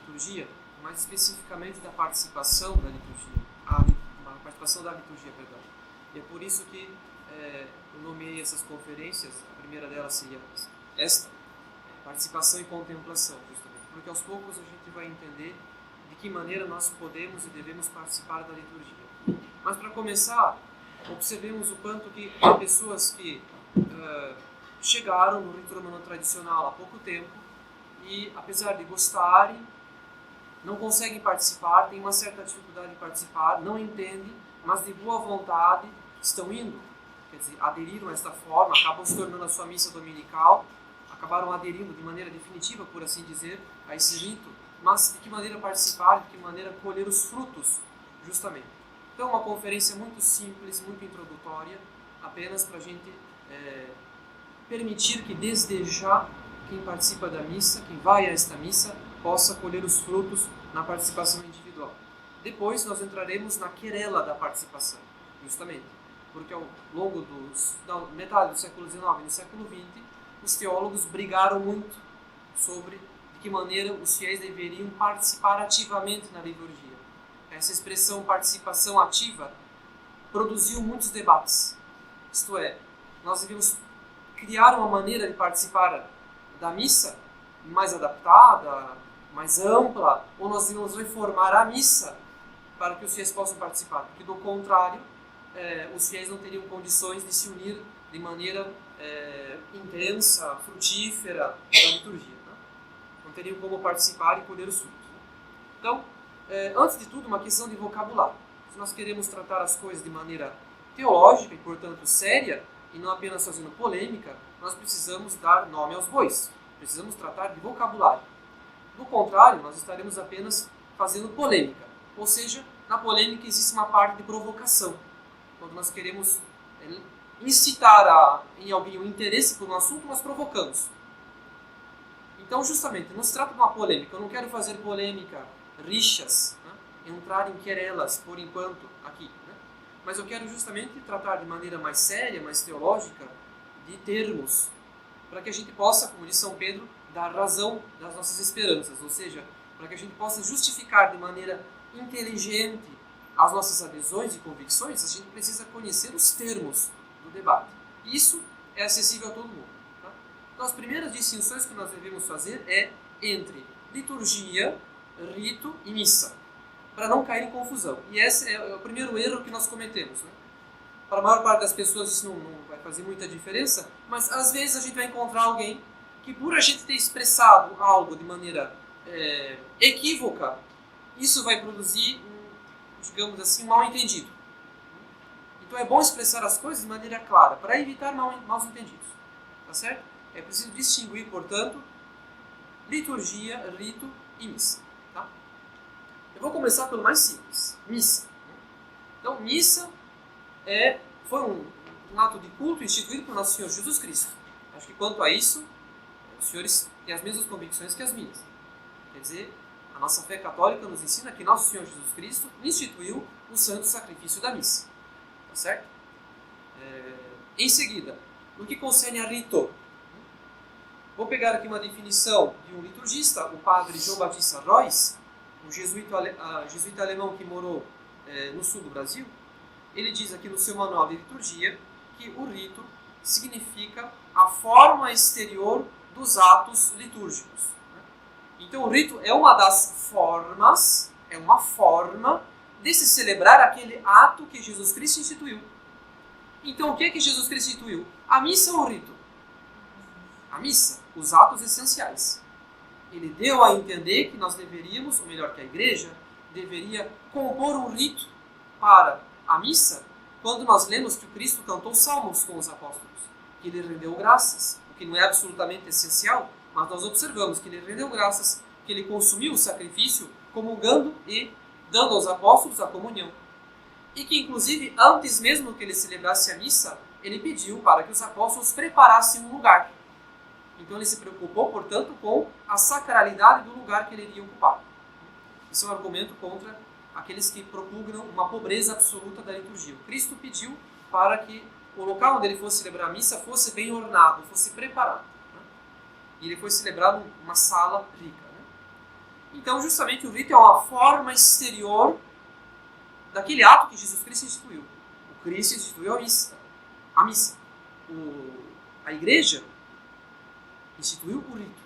liturgia, mais especificamente da participação da liturgia, a participação da liturgia, perdão. E é por isso que eu nomeei essas conferências. A primeira delas seria esta, participação e contemplação, justamente, porque aos poucos a gente vai entender de que maneira nós podemos e devemos participar da liturgia. Mas para começar, observemos o quanto que há pessoas que chegaram no rito romano tradicional há pouco tempo e, apesar de gostarem, não conseguem participar, têm uma certa dificuldade de participar, não entendem, mas de boa vontade estão indo. Quer dizer, aderiram a esta forma, acabam se tornando a sua missa dominical, acabaram aderindo de maneira definitiva, por assim dizer, a esse rito, mas de que maneira participar, de que maneira colher os frutos, justamente. Então, uma conferência muito simples, muito introdutória, apenas para a gente permitir que desde já quem participa da missa, quem vai a esta missa, possa colher os frutos na participação individual. Depois nós entraremos na querela da participação, justamente, porque ao longo da metade do século XIX e do século XX, os teólogos brigaram muito sobre de que maneira os fiéis deveriam participar ativamente na liturgia. Essa expressão participação ativa produziu muitos debates. Isto é, nós devemos criar uma maneira de participar da missa mais adaptada, mais ampla, ou nós devemos reformar a missa para que os fiéis possam participar, porque do contrário, os fiéis não teriam condições de se unir de maneira intensa, frutífera na liturgia. Né? Não teriam como participar e colher os frutos. Né? Então, antes de tudo, uma questão de vocabulário. Se nós queremos tratar as coisas de maneira teológica e, portanto, séria, e não apenas fazendo polêmica, nós precisamos dar nome aos bois. Precisamos tratar de vocabulário. Do contrário, nós estaremos apenas fazendo polêmica. Ou seja, na polêmica existe uma parte de provocação. Quando nós queremos incitar em alguém o interesse por um assunto, nós provocamos. Então, justamente, não se trata de uma polêmica. Eu não quero fazer polêmica, rixas, né? Entrar em querelas, por enquanto, aqui. Né? Mas eu quero justamente tratar de maneira mais séria, mais teológica, de termos, para que a gente possa, como diz São Pedro, dar razão das nossas esperanças. Ou seja, para que a gente possa justificar de maneira inteligente as nossas adesões e convicções, a gente precisa conhecer os termos do debate. Isso é acessível a todo mundo. Tá? Então, as primeiras distinções que nós devemos fazer é entre liturgia, rito e missa, para não cair em confusão. E esse é o primeiro erro que nós cometemos. Né? Para a maior parte das pessoas isso não vai fazer muita diferença, mas às vezes a gente vai encontrar alguém que, por a gente ter expressado algo de maneira equívoca, isso vai produzir digamos assim, mal entendido. Então é bom expressar as coisas de maneira clara, para evitar maus entendidos. Tá certo? É preciso distinguir, portanto, liturgia, rito e missa. Tá? Eu vou começar pelo mais simples, missa. Então, missa foi um ato de culto instituído por Nosso Senhor Jesus Cristo. Acho que quanto a isso, os senhores têm as mesmas convicções que as minhas. Quer dizer, a nossa fé católica nos ensina que Nosso Senhor Jesus Cristo instituiu o santo sacrifício da missa. Tá certo? Em seguida, no que concerne a rito, vou pegar aqui uma definição de um liturgista, o padre João Batista Royce, um jesuíta alemão que morou no sul do Brasil. Ele diz aqui no seu manual de liturgia que o rito significa a forma exterior dos atos litúrgicos. Então, o rito é uma das formas, é uma forma de se celebrar aquele ato que Jesus Cristo instituiu. Então, o que é que Jesus Cristo instituiu? A missa ou o rito? A missa, os atos essenciais. Ele deu a entender que nós deveríamos, ou melhor, que a igreja deveria compor um rito para a missa, quando nós lemos que o Cristo cantou salmos com os apóstolos, que ele rendeu graças, o que não é absolutamente essencial, mas nós observamos que ele rendeu graças, que ele consumiu o sacrifício, comungando e dando aos apóstolos a comunhão. E que, inclusive, antes mesmo que ele celebrasse a missa, ele pediu para que os apóstolos preparassem um lugar. Então ele se preocupou, portanto, com a sacralidade do lugar que ele iria ocupar. Isso é um argumento contra aqueles que propugnam uma pobreza absoluta da liturgia. O Cristo pediu para que o local onde ele fosse celebrar a missa fosse bem ornado, fosse preparado. E ele foi celebrado numa sala rica. Então, justamente, o rito é uma forma exterior daquele ato que Jesus Cristo instituiu. O Cristo instituiu a missa. A igreja instituiu o rito.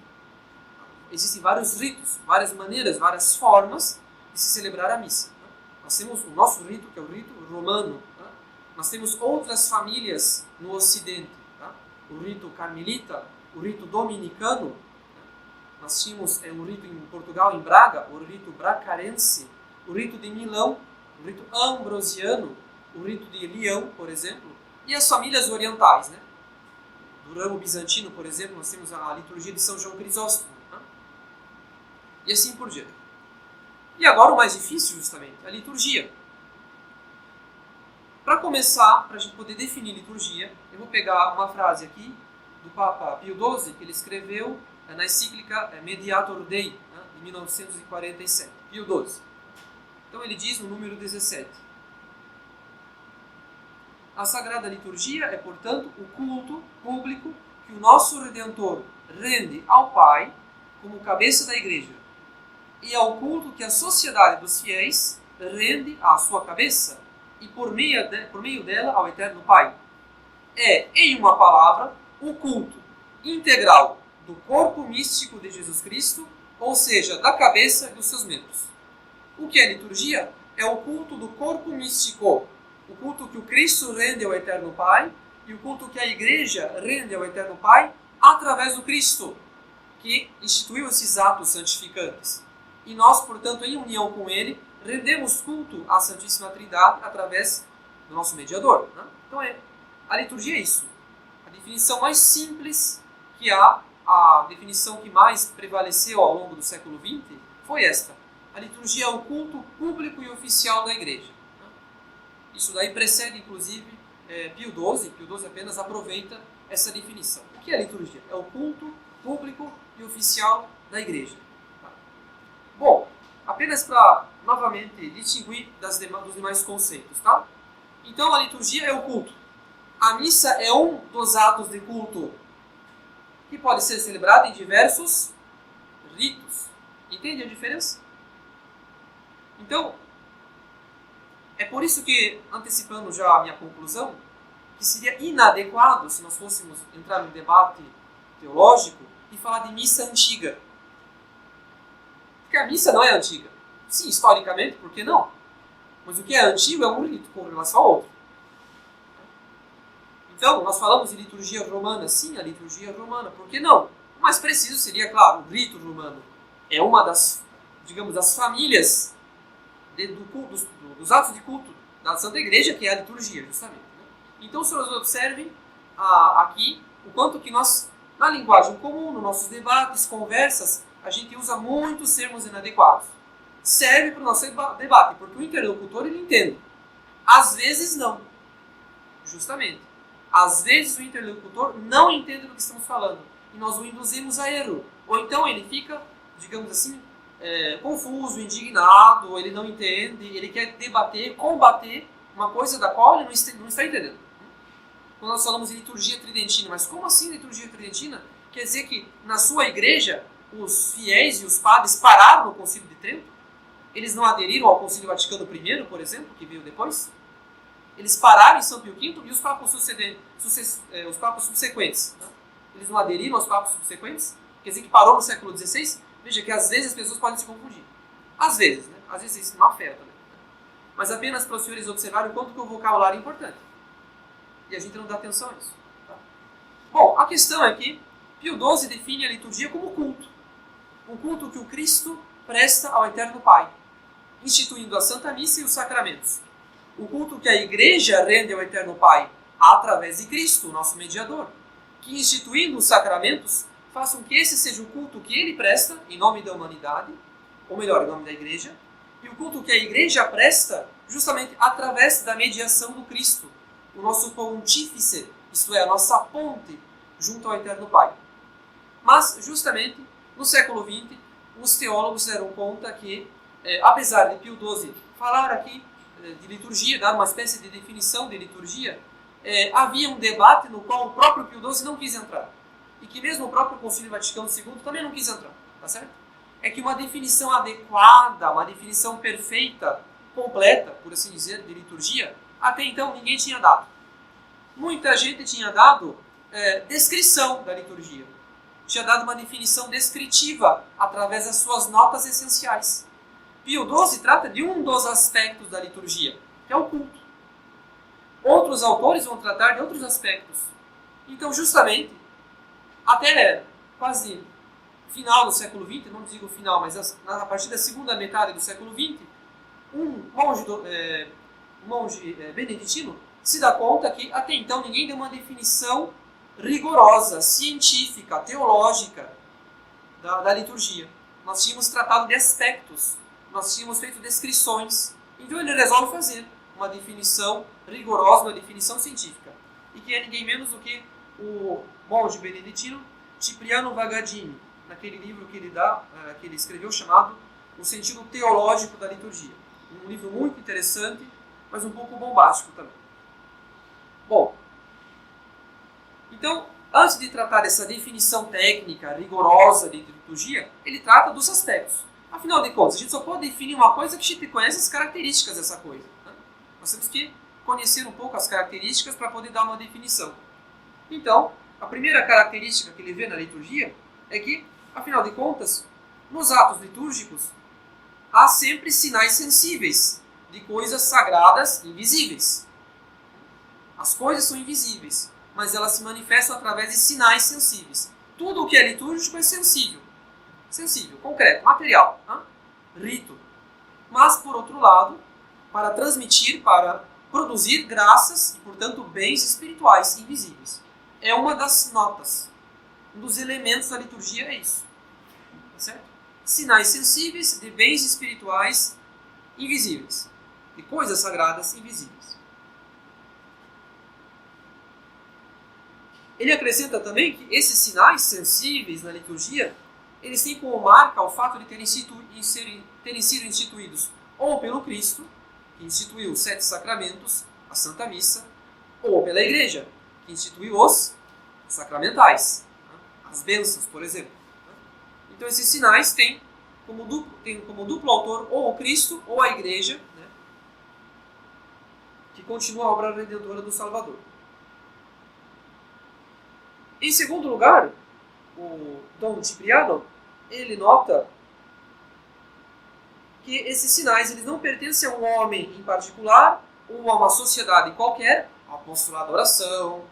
Existem vários ritos, várias maneiras, várias formas de se celebrar a missa. Nós temos o nosso rito, que é o rito romano. Nós temos outras famílias no Ocidente. O rito carmelita, o rito dominicano. Nós tínhamos um rito em Portugal, em Braga, o rito bracarense, o rito de Milão, o rito ambrosiano, o rito de Leão, por exemplo, e as famílias orientais. Do ramo bizantino, por exemplo, nós temos a liturgia de São João Crisóstomo. E assim por diante. E agora o mais difícil, justamente, a liturgia. Para começar, para a gente poder definir liturgia, eu vou pegar uma frase aqui do Papa Pio XII, que ele escreveu na encíclica Mediator Dei, de 1947. Pio XII. Então ele diz no número 17: a Sagrada Liturgia é, portanto, o culto público que o nosso Redentor rende ao Pai como cabeça da Igreja, e ao culto que a sociedade dos fiéis rende à sua cabeça e por meio dela ao Eterno Pai. É, em uma palavra, o culto integral do corpo místico de Jesus Cristo, ou seja, da cabeça e dos seus membros. O que é liturgia? É o culto do corpo místico, o culto que o Cristo rende ao Eterno Pai e o culto que a Igreja rende ao Eterno Pai através do Cristo, que instituiu esses atos santificantes. E nós, portanto, em união com Ele, rendemos culto à Santíssima Trindade através do nosso mediador. Então, a liturgia é isso. A definição mais simples que há, a definição que mais prevaleceu ao longo do século XX, foi esta. A liturgia é o culto público e oficial da Igreja. Isso daí precede, inclusive, Pio XII. Pio XII apenas aproveita essa definição. O que é a liturgia? É o culto público e oficial da Igreja. Bom, apenas para, novamente, distinguir dos demais conceitos, tá? Então, a liturgia é o culto. A missa é um dos atos de culto que pode ser celebrado em diversos ritos. Entende a diferença? Então, é por isso que, antecipando já a minha conclusão, que seria inadequado se nós fôssemos entrar num debate teológico e falar de missa antiga. Porque a missa não é antiga. Sim, historicamente, por que não? Mas o que é antigo é um rito com relação ao outro. Então, nós falamos de liturgia romana. Sim, a liturgia romana. Por que não? O mais preciso seria, claro, o rito romano. É uma das, digamos, das famílias dos atos de culto da Santa Igreja, que é a liturgia, justamente. Então, os senhores observem aqui o quanto que nós, na linguagem comum, nos nossos debates, conversas, a gente usa muitos termos inadequados. Serve para o nosso debate, porque o interlocutor ele entende. Às vezes não. Justamente. Às vezes o interlocutor não entende do que estamos falando. E nós o induzimos a erro. Ou então ele fica, digamos assim, confuso, indignado, ou ele não entende, ele quer debater, combater uma coisa da qual ele não está entendendo. Quando nós falamos de liturgia tridentina, mas como assim liturgia tridentina? Quer dizer que na sua igreja os fiéis e os padres pararam no Concílio de Trento? Eles não aderiram ao Concílio Vaticano I, por exemplo, que veio depois? Eles pararam em São Pio V e os papas subsequentes. Né? Eles não aderiram aos papas subsequentes? Quer dizer que parou no século XVI? Veja que às vezes as pessoas podem se confundir. Às vezes, né? Às vezes isso é uma fé também. Mas apenas para os senhores observarem o quanto que o vocabulário é importante. E a gente não dá atenção a isso. Tá? Bom, a questão é que Pio XII define a liturgia como culto. Um culto que o Cristo presta ao Eterno Pai, instituindo a Santa Missa e os sacramentos. O culto que a Igreja rende ao Eterno Pai através de Cristo, nosso mediador, que instituindo os sacramentos, façam que esse seja o culto que ele presta em nome da humanidade, ou melhor, em nome da Igreja, e o culto que a Igreja presta justamente através da mediação do Cristo, o nosso pontífice, isto é, a nossa ponte junto ao Eterno Pai. Mas, justamente, no século XX, os teólogos se deram conta que, apesar de Pio XII falar aqui de liturgia, dar uma espécie de definição de liturgia, havia um debate no qual o próprio Pio XII não quis entrar. E que mesmo o próprio Concílio Vaticano II também não quis entrar. Tá certo? é que uma definição adequada, uma definição perfeita, completa, por assim dizer, de liturgia, até então ninguém tinha dado. Muita gente tinha dado descrição da liturgia. Tinha dado uma definição descritiva através das suas notas essenciais. Pio XII trata de um dos aspectos da liturgia, que é o culto. Outros autores vão tratar de outros aspectos. Então, justamente, até quase final do século XX, não digo final, mas a partir da segunda metade do século XX, um monge beneditino se dá conta que até então ninguém deu uma definição rigorosa, científica, teológica da liturgia. Nós tínhamos tratado de aspectos, nós tínhamos feito descrições. Então ele resolve fazer uma definição rigorosa, uma definição científica. E que é ninguém menos do que o monge beneditino Cipriano Vagadini, naquele livro que ele escreveu chamado O Sentido Teológico da Liturgia. Um livro muito interessante, mas um pouco bombástico também. Bom, então, antes de tratar dessa definição técnica rigorosa de liturgia, ele trata dos aspectos. Afinal de contas, a gente só pode definir uma coisa que a gente conhece as características dessa coisa. Né? Nós temos que conhecer um pouco as características para poder dar uma definição. Então, a primeira característica que ele vê na liturgia é que, afinal de contas, nos atos litúrgicos, há sempre sinais sensíveis de coisas sagradas invisíveis. As coisas são invisíveis, mas elas se manifestam através de sinais sensíveis. Tudo o que é litúrgico é sensível. Sensível, concreto, material, rito. Mas, por outro lado, para transmitir, para produzir graças e, portanto, bens espirituais invisíveis. É uma das notas. Um dos elementos da liturgia é isso. Tá certo? Sinais sensíveis de bens espirituais invisíveis. De coisas sagradas invisíveis. Ele acrescenta também que esses sinais sensíveis na liturgia, eles têm como marca o fato de terem sido instituídos ou pelo Cristo, que instituiu os 7 sacramentos, a Santa Missa, ou pela Igreja, que instituiu os sacramentais, as bênçãos, por exemplo. Então esses sinais têm como duplo autor ou o Cristo ou a Igreja, que continua a obra redentora do Salvador. Em segundo lugar, o Dom Cipriano, ele nota que esses sinais eles não pertencem a um homem em particular ou a uma sociedade qualquer, ao apostolado da oração,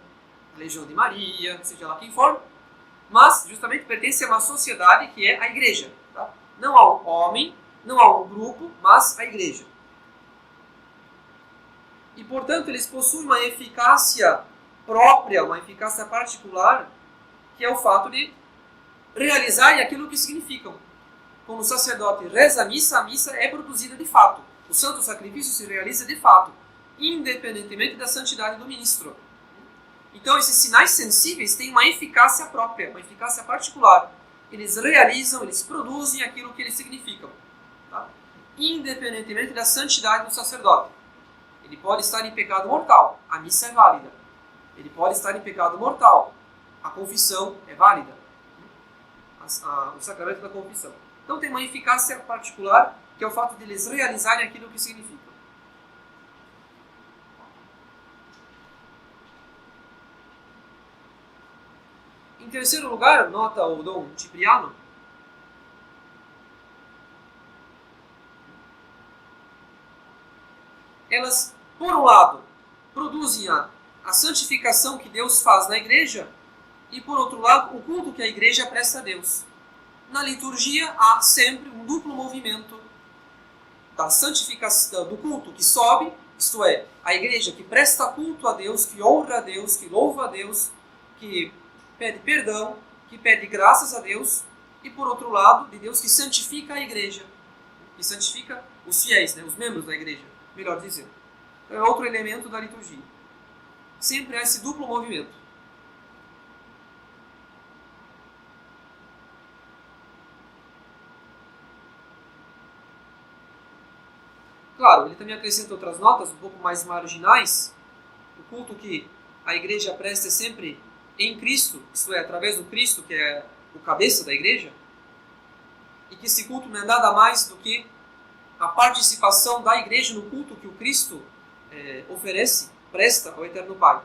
a Legião de Maria, seja lá quem for, mas justamente pertencem a uma sociedade que é a Igreja. Tá? Não a um homem, não a um grupo, mas a Igreja. E, portanto, eles possuem uma eficácia própria, uma eficácia particular, que é o fato de realizarem aquilo que significam. Quando o sacerdote reza a missa é produzida de fato. O santo sacrifício se realiza de fato, independentemente da santidade do ministro. Então, esses sinais sensíveis têm uma eficácia própria, uma eficácia particular. Eles realizam, eles produzem aquilo que eles significam. Tá? Independentemente da santidade do sacerdote. Ele pode estar em pecado mortal, a missa é válida. Ele pode estar em pecado mortal, a confissão é válida. O sacramento da confissão. Então tem uma eficácia particular, que é o fato de eles realizarem aquilo que significam. Em terceiro lugar, nota o Dom Cipriano, elas, por um lado, produzem a santificação que Deus faz na igreja e, por outro lado, o culto que a igreja presta a Deus. Na liturgia há sempre um duplo movimento da santificação, do culto que sobe, isto é, a igreja que presta culto a Deus, que honra a Deus, que louva a Deus, que pede perdão, que pede graças a Deus, e por outro lado, de Deus que santifica a igreja, que santifica os fiéis, os membros da igreja, melhor dizendo. Então é outro elemento da liturgia. Sempre há esse duplo movimento. Claro, ele também acrescenta outras notas um pouco mais marginais. O culto que a igreja presta é sempre em Cristo, isto é, através do Cristo, que é o cabeça da igreja. e que esse culto não é nada mais do que a participação da igreja no culto que o Cristo presta ao Eterno Pai.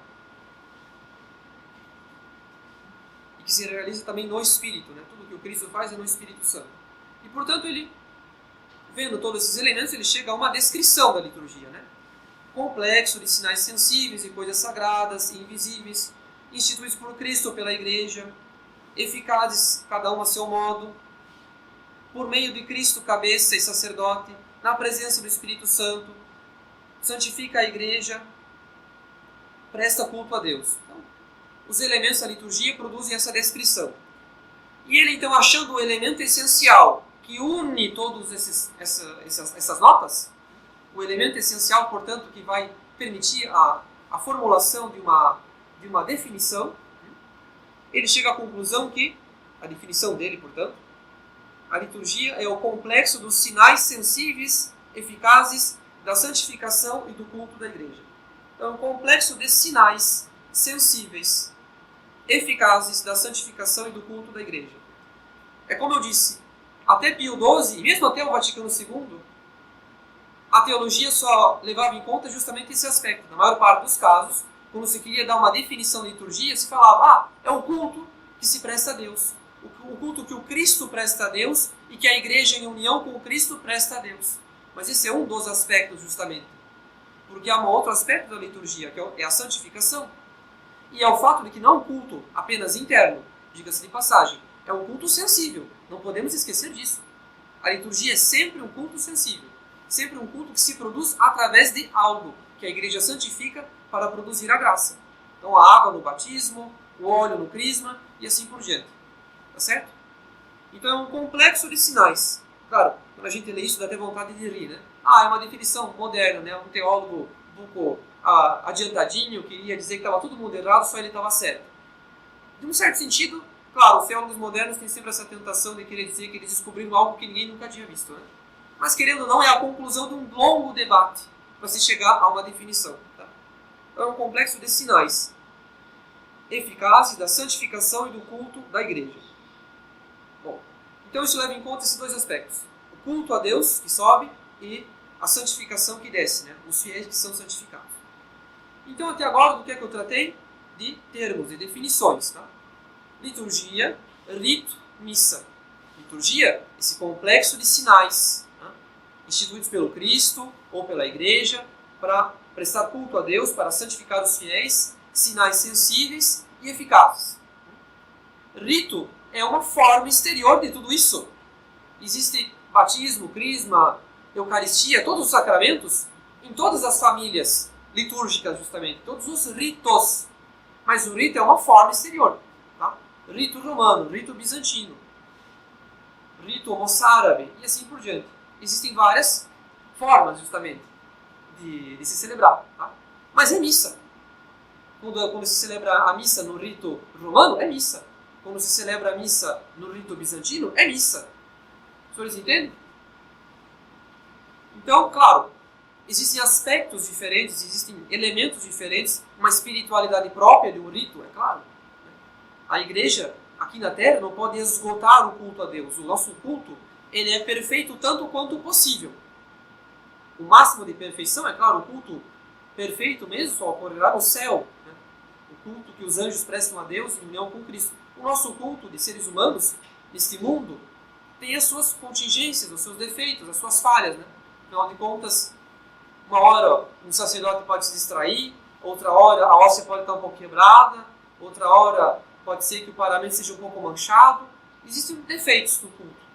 E que se realiza também no Espírito, né? Tudo que o Cristo faz é no Espírito Santo. E, portanto, ele, vendo todos esses elementos, ele chega a uma descrição da liturgia, né? Complexo de sinais sensíveis e coisas sagradas e invisíveis, instituídos por Cristo ou pela igreja, eficazes, cada um a seu modo, por meio de Cristo, cabeça e sacerdote, na presença do Espírito Santo, santifica a igreja, presta culto a Deus. Então, os elementos da liturgia produzem essa descrição. E ele, então, achando o elemento essencial que une todas essas notas, o elemento essencial, portanto, que vai permitir a formulação de uma definição, ele chega à conclusão que, a definição dele, portanto, a liturgia é o complexo dos sinais sensíveis, eficazes, da santificação e do culto da igreja. Então, é um complexo de sinais sensíveis, eficazes, da santificação e do culto da igreja. É como eu disse, até Pio XII, e mesmo até o Vaticano II, a teologia só levava em conta justamente esse aspecto. Na maior parte dos casos, quando se queria dar uma definição de liturgia, se falava, é o culto que se presta a Deus. O culto que o Cristo presta a Deus e que a igreja em união com o Cristo presta a Deus. Mas esse é um dos aspectos, justamente. Porque há um outro aspecto da liturgia, que é a santificação. E é o fato de que não é um culto apenas interno, diga-se de passagem, é um culto sensível. Não podemos esquecer disso. A liturgia é sempre um culto sensível. Sempre um culto que se produz através de algo que a igreja santifica para produzir a graça. Então a água no batismo, o óleo no crisma e assim por diante. Tá certo? Então é um complexo de sinais. Claro, quando a gente lê isso dá até vontade de rir, né? É uma definição moderna, né? Um teólogo um pouco adiantadinho queria dizer que estava todo mundo errado, só ele estava certo. De um certo sentido, claro, os teólogos modernos têm sempre essa tentação de querer dizer que eles descobriram algo que ninguém nunca tinha visto, né? Mas, querendo ou não, é a conclusão de um longo debate para se chegar a uma definição. Tá? Então, é um complexo de sinais eficazes da santificação e do culto da igreja. Bom, então isso leva em conta esses dois aspectos. O culto a Deus, que sobe, e a santificação que desce, né? Os fiéis que são santificados. Então, até agora, do que é que eu tratei? De termos, de definições. Tá? Liturgia, rito, missa. Liturgia, esse complexo de sinais instituídos pelo Cristo ou pela igreja para prestar culto a Deus, para santificar os fiéis, sinais sensíveis e eficazes. Rito é uma forma exterior de tudo isso. Existe batismo, crisma, eucaristia, todos os sacramentos em todas as famílias litúrgicas, justamente, todos os ritos. Mas o rito é uma forma exterior. Tá? Rito romano, rito bizantino, rito moçárabe e assim por diante. Existem várias formas, justamente, de se celebrar. Tá? Mas é missa. Quando se celebra a missa no rito romano, é missa. Quando se celebra a missa no rito bizantino, é missa. Os senhores entendem? Então, claro, existem aspectos diferentes, existem elementos diferentes, uma espiritualidade própria de um rito, é claro. A igreja, aqui na Terra, não pode esgotar o culto a Deus. O nosso culto, ele é perfeito tanto quanto possível. O máximo de perfeição, é claro, o culto perfeito mesmo só ocorrerá no céu. Né? O culto que os anjos prestam a Deus em união com Cristo. O nosso culto de seres humanos, neste mundo, tem as suas contingências, os seus defeitos, as suas falhas. Né? Afinal de contas, uma hora um sacerdote pode se distrair, outra hora a hóstia pode estar um pouco quebrada, outra hora pode ser que o paramento seja um pouco manchado. Existem defeitos no culto.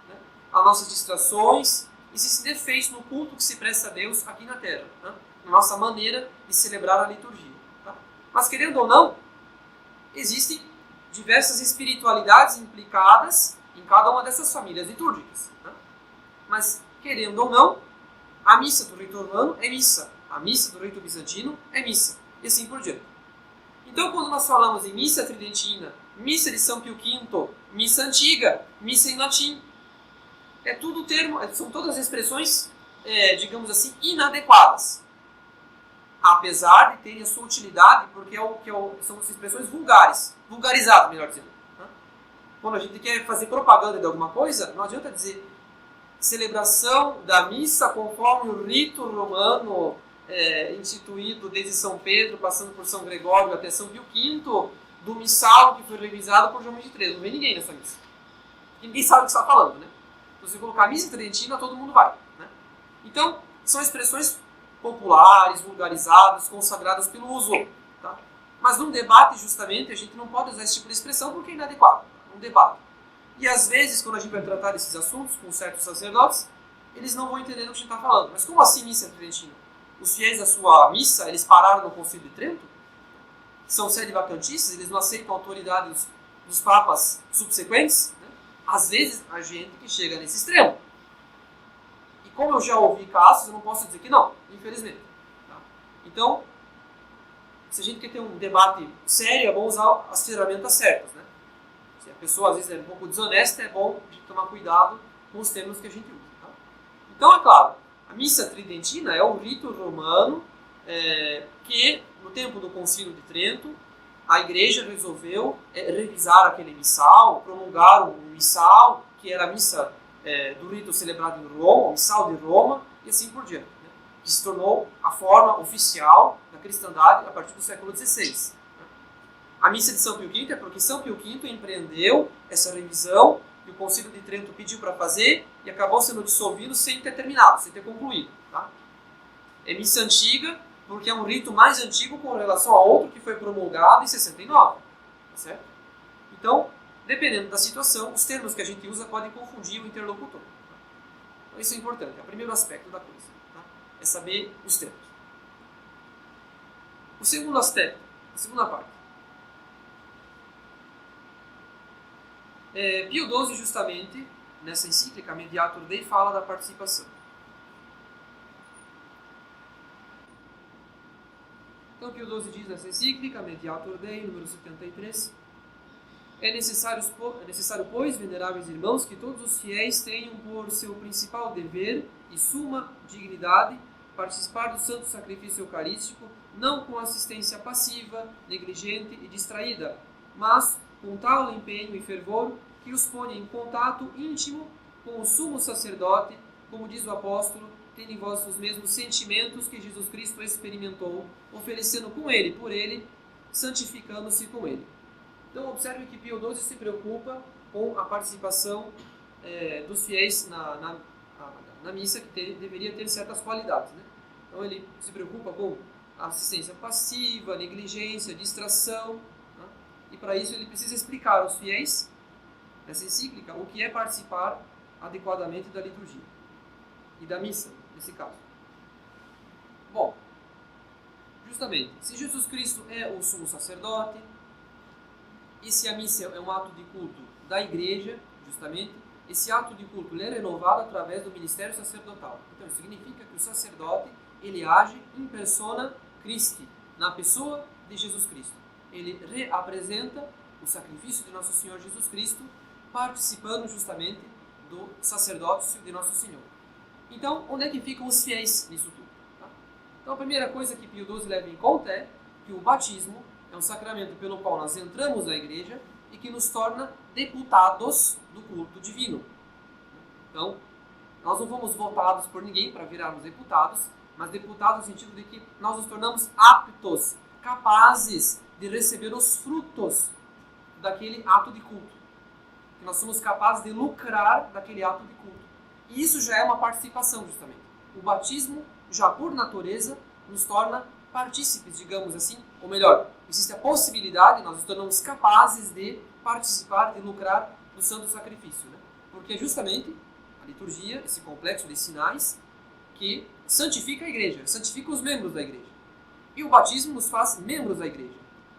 As nossas distrações, existem defeitos no culto que se presta a Deus aqui na Terra, né? Na nossa maneira de celebrar a liturgia. Tá? Mas, querendo ou não, existem diversas espiritualidades implicadas em cada uma dessas famílias litúrgicas. Né? Mas, querendo ou não, a missa do rito romano é missa, a missa do rito bizantino é missa, e assim por diante. Então, quando nós falamos em missa tridentina, missa de São Pio V, missa antiga, missa em latim, é tudo termo, são todas expressões, digamos assim, inadequadas. Apesar de terem a sua utilidade, porque são expressões vulgares, vulgarizadas, melhor dizendo. Né? Quando a gente quer fazer propaganda de alguma coisa, não adianta dizer celebração da missa conforme o rito romano instituído desde São Pedro, passando por São Gregório até São Pio V, do missal que foi revisado por João XXIII. Não vem ninguém nessa missa. Ninguém sabe o que está falando, né? Se você colocar missa tridentina, todo mundo vai, né? Então, são expressões populares, vulgarizadas, consagradas pelo uso. Tá? Mas num debate, justamente, a gente não pode usar esse tipo de expressão porque é inadequado. Um debate. E às vezes, quando a gente vai tratar desses assuntos com certos sacerdotes, eles não vão entender o que a gente está falando. Mas como assim missa tridentina? Os fiéis da sua missa, eles pararam no Concílio de Trento? São sede vacantistas? Eles não aceitam a autoridade dos papas subsequentes? Né? Às vezes, a gente que chega nesse extremo. E como eu já ouvi casos, eu não posso dizer que não, infelizmente. Tá? Então, se a gente quer ter um debate sério, é bom usar as ferramentas certas. Né? Se a pessoa às vezes é um pouco desonesta, é bom a gente tomar cuidado com os termos que a gente usa. Tá? Então, é claro, a missa tridentina é um rito romano que, no tempo do Concílio de Trento, a Igreja resolveu revisar aquele missal, promulgar um missal, que era a missa do rito celebrado em Roma, o missal de Roma, e assim por diante. Né? Que se tornou a forma oficial da cristandade a partir do século XVI. A missa de São Pio V é porque São Pio V empreendeu essa revisão que o Concílio de Trento pediu para fazer e acabou sendo dissolvido sem ter terminado, sem ter concluído. Tá? É missa antiga porque é um rito mais antigo com relação a outro que foi promulgado em 69. Tá certo? Então, dependendo da situação, os termos que a gente usa podem confundir o interlocutor. Tá? Então, isso é importante, é o primeiro aspecto da coisa. Tá? É saber os termos. O segundo aspecto, a segunda parte. Pio XII, justamente, nessa encíclica Mediator Dei, fala da participação. Então, Pio XII diz nessa encíclica Mediator Dei, número 73, é necessário, pois, veneráveis irmãos, que todos os fiéis tenham por seu principal dever e suma dignidade participar do santo sacrifício eucarístico, não com assistência passiva, negligente e distraída, mas com tal empenho e fervor que os põe em contato íntimo com o sumo sacerdote, como diz o apóstolo, tendo em vós os mesmos sentimentos que Jesus Cristo experimentou, oferecendo com ele, por ele, santificando-se com ele. Então, observe que Pio XII se preocupa com a participação dos fiéis na missa, que deveria ter certas qualidades. Né? Então, ele se preocupa com a assistência passiva, negligência, distração, né? E para isso ele precisa explicar aos fiéis, nessa encíclica, o que é participar adequadamente da liturgia e da missa, nesse caso. Bom, justamente, se Jesus Cristo é o sumo sacerdote, e se a missa é um ato de culto da Igreja, justamente, esse ato de culto é renovado através do ministério sacerdotal. Então, isso significa que o sacerdote, ele age in persona Christi, na pessoa de Jesus Cristo. Ele reapresenta o sacrifício de Nosso Senhor Jesus Cristo, participando justamente do sacerdócio de Nosso Senhor. Então, onde é que ficam os fiéis nisso tudo? Tá? Então, a primeira coisa que Pio XII leva em conta é que o batismo é um sacramento pelo qual nós entramos na igreja e que nos torna deputados do culto divino. Então, nós não fomos votados por ninguém para virarmos deputados, mas deputados no sentido de que nós nos tornamos aptos, capazes de receber os frutos daquele ato de culto. Que nós somos capazes de lucrar daquele ato de culto. E isso já é uma participação, justamente. O batismo, já por natureza, nos torna partícipes, digamos assim, ou melhor, existe a possibilidade, nós nos tornamos capazes de participar, de lucrar do santo sacrifício. Né? Porque justamente a liturgia, esse complexo de sinais, que santifica a igreja, santifica os membros da igreja. E o batismo nos faz membros da igreja.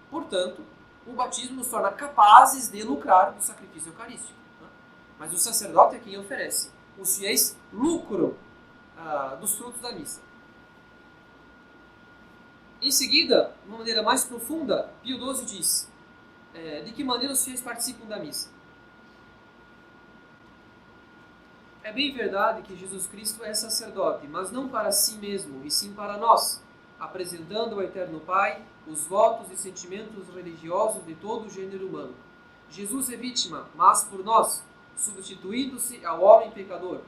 Portanto, o batismo nos torna capazes de lucrar do sacrifício eucarístico. Né? Mas o sacerdote é quem oferece. Os fiéis lucram dos frutos da missa. Em seguida, de uma maneira mais profunda, Pio XII diz de que maneira os fiéis participam da missa. É bem verdade que Jesus Cristo é sacerdote, mas não para si mesmo, e sim para nós, apresentando ao Eterno Pai os votos e sentimentos religiosos de todo o gênero humano. Jesus é vítima, mas por nós, substituindo-se ao homem pecador.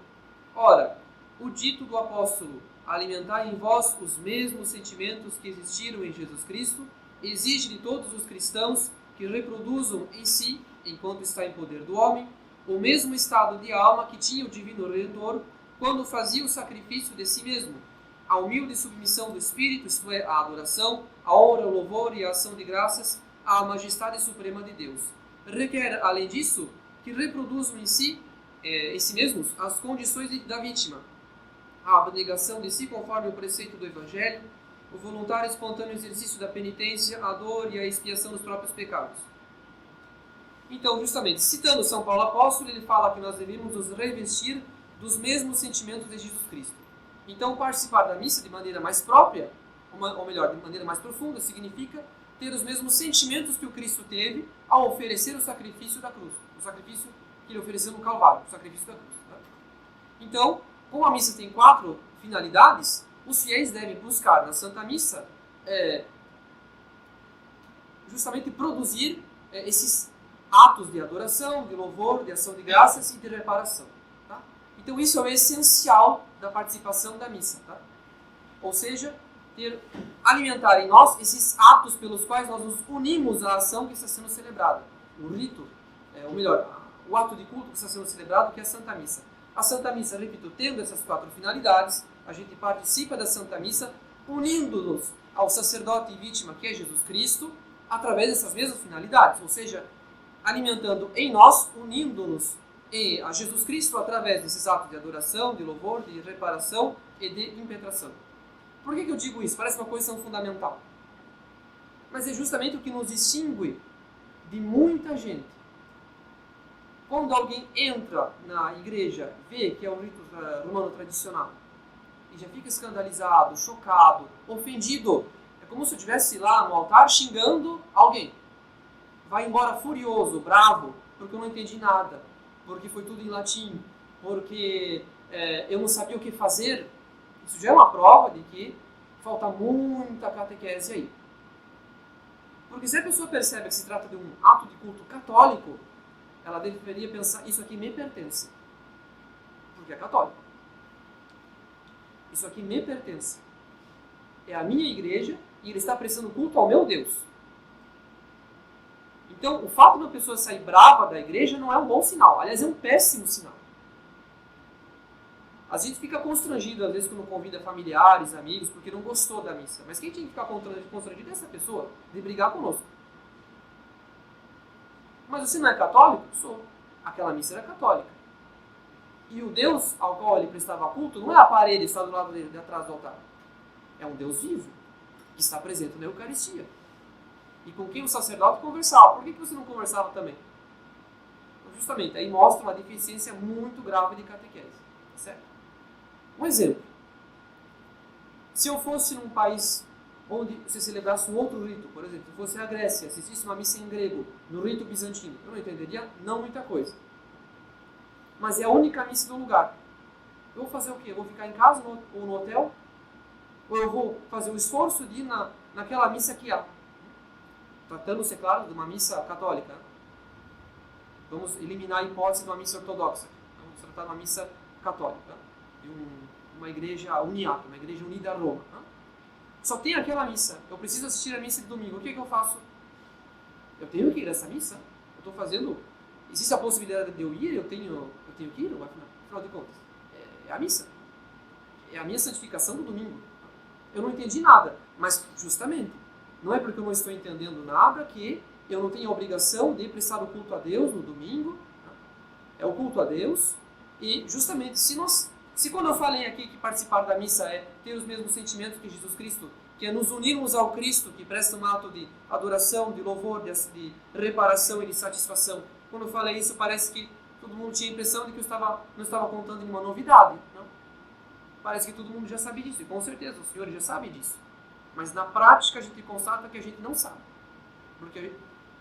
Ora, o dito do apóstolo, alimentar em vós os mesmos sentimentos que existiram em Jesus Cristo, exige de todos os cristãos que reproduzam em si, enquanto está em poder do homem, o mesmo estado de alma que tinha o divino Redentor quando fazia o sacrifício de si mesmo, a humilde submissão do Espírito, isto é, a adoração, a honra, o louvor e a ação de graças à majestade suprema de Deus. Requer, além disso, que reproduzam em si mesmos as condições da vítima, a abnegação de si conforme o preceito do Evangelho, o voluntário e espontâneo exercício da penitência, a dor e a expiação dos próprios pecados. Então, justamente, citando São Paulo Apóstolo, ele fala que nós devemos nos revestir dos mesmos sentimentos de Jesus Cristo. Então, participar da missa de maneira mais própria, ou melhor, de maneira mais profunda, significa ter os mesmos sentimentos que o Cristo teve ao oferecer o sacrifício da cruz, o sacrifício que ele ofereceu no Calvário, o sacrifício da cruz. Tá? Então, como a missa tem 4 finalidades, os fiéis devem buscar na Santa Missa justamente produzir esses atos de adoração, de louvor, de ação de graças e de reparação. Tá? Então isso é o essencial da participação da missa. Tá? Ou seja, alimentar em nós esses atos pelos quais nós nos unimos à ação que está sendo celebrada. O rito, ou melhor, o ato de culto que está sendo celebrado, que é a Santa Missa. A Santa Missa, repito, tendo essas 4 finalidades, a gente participa da Santa Missa unindo-nos ao sacerdote e vítima que é Jesus Cristo, através dessas mesmas finalidades, ou seja, alimentando em nós, unindo-nos a Jesus Cristo através desses atos de adoração, de louvor, de reparação e de impetração. Por que eu digo isso? Parece uma coisa fundamental. Mas é justamente o que nos distingue de muita gente. Quando alguém entra na igreja, vê que é o rito romano tradicional, e já fica escandalizado, chocado, ofendido, é como se eu estivesse lá no altar xingando alguém. Vai embora furioso, bravo, porque eu não entendi nada, porque foi tudo em latim, porque eu não sabia o que fazer. Isso já é uma prova de que falta muita catequese aí. Porque se a pessoa percebe que se trata de um ato de culto católico, ela deveria pensar, isso aqui me pertence. Porque é católico. Isso aqui me pertence. É a minha igreja e ele está prestando culto ao meu Deus. Então, o fato de uma pessoa sair brava da igreja não é um bom sinal. Aliás, é um péssimo sinal. A gente fica constrangido, às vezes, quando convida familiares, amigos, porque não gostou da missa. Mas quem tinha que ficar constrangido é essa pessoa, de brigar conosco. Mas você não é católico? Sou. Aquela missa era católica. E o Deus ao qual ele prestava culto não é a parede que está do lado dele, de atrás do altar. É um Deus vivo, que está presente na Eucaristia. E com quem o sacerdote conversava. Por que você não conversava também? Justamente, aí mostra uma deficiência muito grave de catequese. Certo? Um exemplo. Se eu fosse num país onde se celebrasse um outro rito, por exemplo, se fosse a Grécia, assistisse uma missa em grego, no rito bizantino, eu não entenderia não muita coisa. Mas é a única missa do lugar. Eu vou fazer o quê? Eu vou ficar em casa ou no hotel? Ou eu vou fazer o esforço de ir naquela missa que há? Tratando-se, é claro, de uma missa católica. Vamos eliminar a hipótese de uma missa ortodoxa. Vamos tratar de uma missa católica. De uma igreja uniata, uma igreja unida a Roma. Só tem aquela missa. Eu preciso assistir a missa de domingo. O que eu faço? Eu tenho que ir a essa missa? Eu estou fazendo... Existe a possibilidade de eu ir? Eu tenho que ir? Afinal de contas, é a missa. É a minha santificação do domingo. Eu não entendi nada. Mas, justamente, não é porque eu não estou entendendo nada que eu não tenho a obrigação de prestar o culto a Deus no domingo. É o culto a Deus. E, justamente, se quando eu falei aqui que participar da missa é ter os mesmos sentimentos que Jesus Cristo, que é nos unirmos ao Cristo, que presta um ato de adoração, de louvor, de reparação e de satisfação. Quando eu falei isso, parece que todo mundo tinha a impressão de que eu não estava contando nenhuma novidade. Não? Parece que todo mundo já sabe disso, e com certeza, o Senhor já sabe disso. Mas na prática a gente constata que a gente não sabe. Porque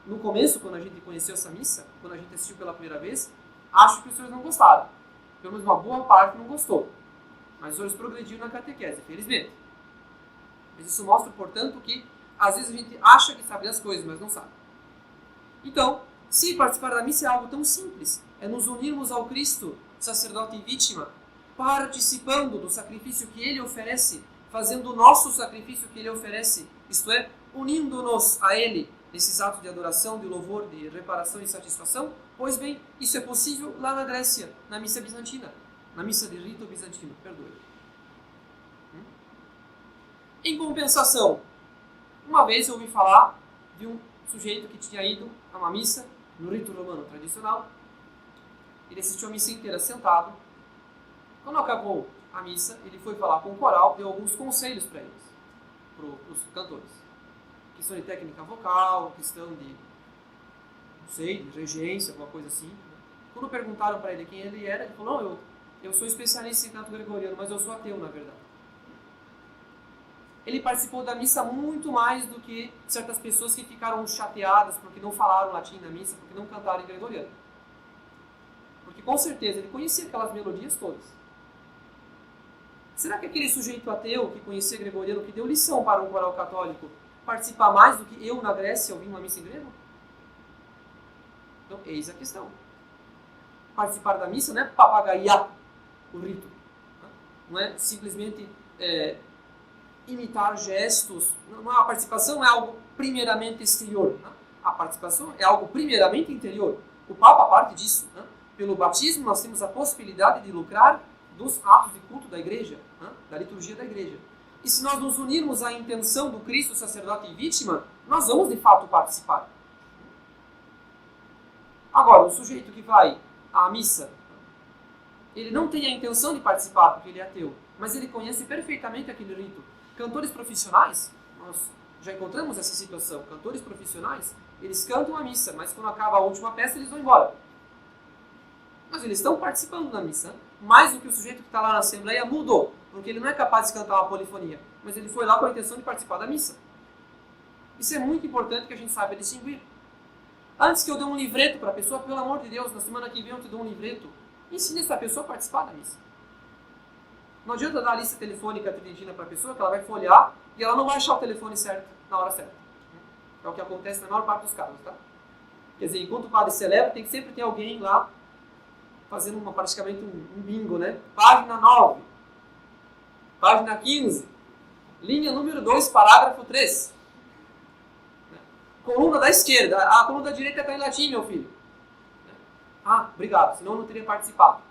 no começo, quando a gente conheceu essa missa, quando a gente assistiu pela primeira vez, acho que os senhores não gostaram. Pelo menos uma boa parte não gostou. Mas os senhores progrediram na catequese, felizmente. Mas isso mostra, portanto, que às vezes a gente acha que sabe as coisas, mas não sabe. Então, se participar da missa é algo tão simples, é nos unirmos ao Cristo, sacerdote e vítima, participando do sacrifício que ele oferece, fazendo o nosso sacrifício que ele oferece, isto é, unindo-nos a ele nesses atos de adoração, de louvor, de reparação e satisfação. Pois bem, isso é possível lá na Grécia, na missa bizantina, na missa de rito bizantino, perdoe. Em compensação, uma vez eu ouvi falar de um sujeito que tinha ido a uma missa no rito romano tradicional. Ele assistiu a missa inteira sentado. Quando acabou a missa, ele foi falar com o coral, deu alguns conselhos para eles, para os cantores. Questão de técnica vocal, questão de, não sei, de regência, alguma coisa assim. Quando perguntaram para ele quem ele era, ele falou, não, eu sou especialista em canto gregoriano, mas eu sou ateu, na verdade. Ele participou da missa muito mais do que certas pessoas que ficaram chateadas porque não falaram latim na missa, porque não cantaram em gregoriano. Porque com certeza ele conhecia aquelas melodias todas. Será que aquele sujeito ateu que conhecia gregoriano, que deu lição para um coral católico, participa mais do que eu na Grécia ouvindo uma missa em grego? Então, eis a questão. Participar da missa não é papagaiar o rito. Não é simplesmente imitar gestos. Não é a participação é algo primeiramente exterior. A participação é algo primeiramente interior. O Papa parte disso. Pelo batismo nós temos a possibilidade de lucrar dos atos de culto da igreja, da liturgia da igreja. E se nós nos unirmos à intenção do Cristo, sacerdote e vítima, nós vamos de fato participar. Agora, o sujeito que vai à missa, ele não tem a intenção de participar porque ele é ateu, mas ele conhece perfeitamente aquele rito. Cantores profissionais, nós já encontramos essa situação. Cantores profissionais, eles cantam a missa, mas quando acaba a última peça eles vão embora. Mas eles estão participando da missa. Mais do que o sujeito que está lá na Assembleia mudou, porque ele não é capaz de cantar uma polifonia, mas ele foi lá com a intenção de participar da missa. Isso é muito importante que a gente saiba distinguir. Antes que eu dê um livreto para a pessoa, pelo amor de Deus, na semana que vem eu te dou um livreto, ensine essa pessoa a participar da missa. Não adianta dar a lista telefônica tridentina para a pessoa, que ela vai folhear e ela não vai achar o telefone certo na hora certa. É o que acontece na maior parte dos casos, tá? Quer dizer, enquanto o padre celebra, tem que sempre ter alguém lá fazendo praticamente um bingo, né? Página 9, página 15, linha número 2, parágrafo 3. Coluna da esquerda. A coluna da direita está em latim, meu filho. Ah, obrigado, senão eu não teria participado.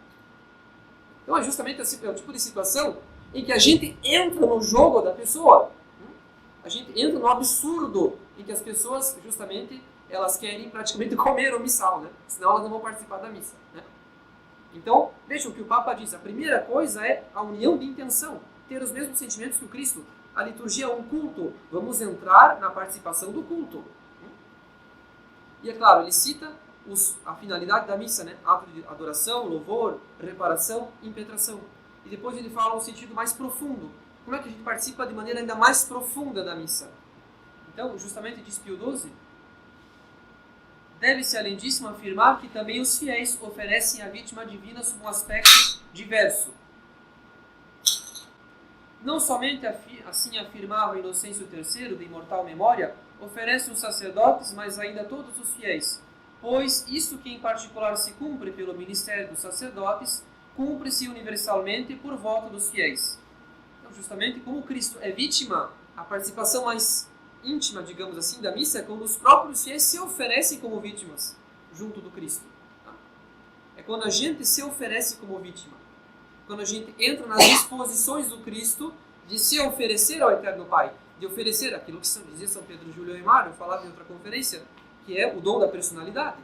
Então é justamente o tipo de situação em que a gente entra no jogo da pessoa. A gente entra no absurdo em que as pessoas, justamente, elas querem praticamente comer o missal, né? Senão elas não vão participar da missa, né? Então, vejam o que o Papa diz. A primeira coisa é a união de intenção. Ter os mesmos sentimentos que o Cristo. A liturgia é um culto. Vamos entrar na participação do culto. E é claro, ele cita a finalidade da missa, né? Ato de adoração, louvor, reparação, impetração. E depois ele fala um sentido mais profundo. Como é que a gente participa de maneira ainda mais profunda da missa? Então, justamente diz Pio XII, deve-se, além disso, afirmar que também os fiéis oferecem a vítima divina sob um aspecto diverso. Não somente assim afirmava Inocêncio III, de imortal memória, oferecem os sacerdotes, mas ainda todos os fiéis, pois isto que em particular se cumpre pelo ministério dos sacerdotes, cumpre-se universalmente por voto dos fiéis. Então, justamente como Cristo é vítima, a participação mais íntima, digamos assim, da missa é quando os próprios fiéis se oferecem como vítimas junto do Cristo. Tá? É quando a gente se oferece como vítima. Quando a gente entra nas disposições do Cristo de se oferecer ao Eterno Pai, de oferecer aquilo que dizia São Pedro Júlio e Mário, eu falava em outra conferência, que é o dom da personalidade.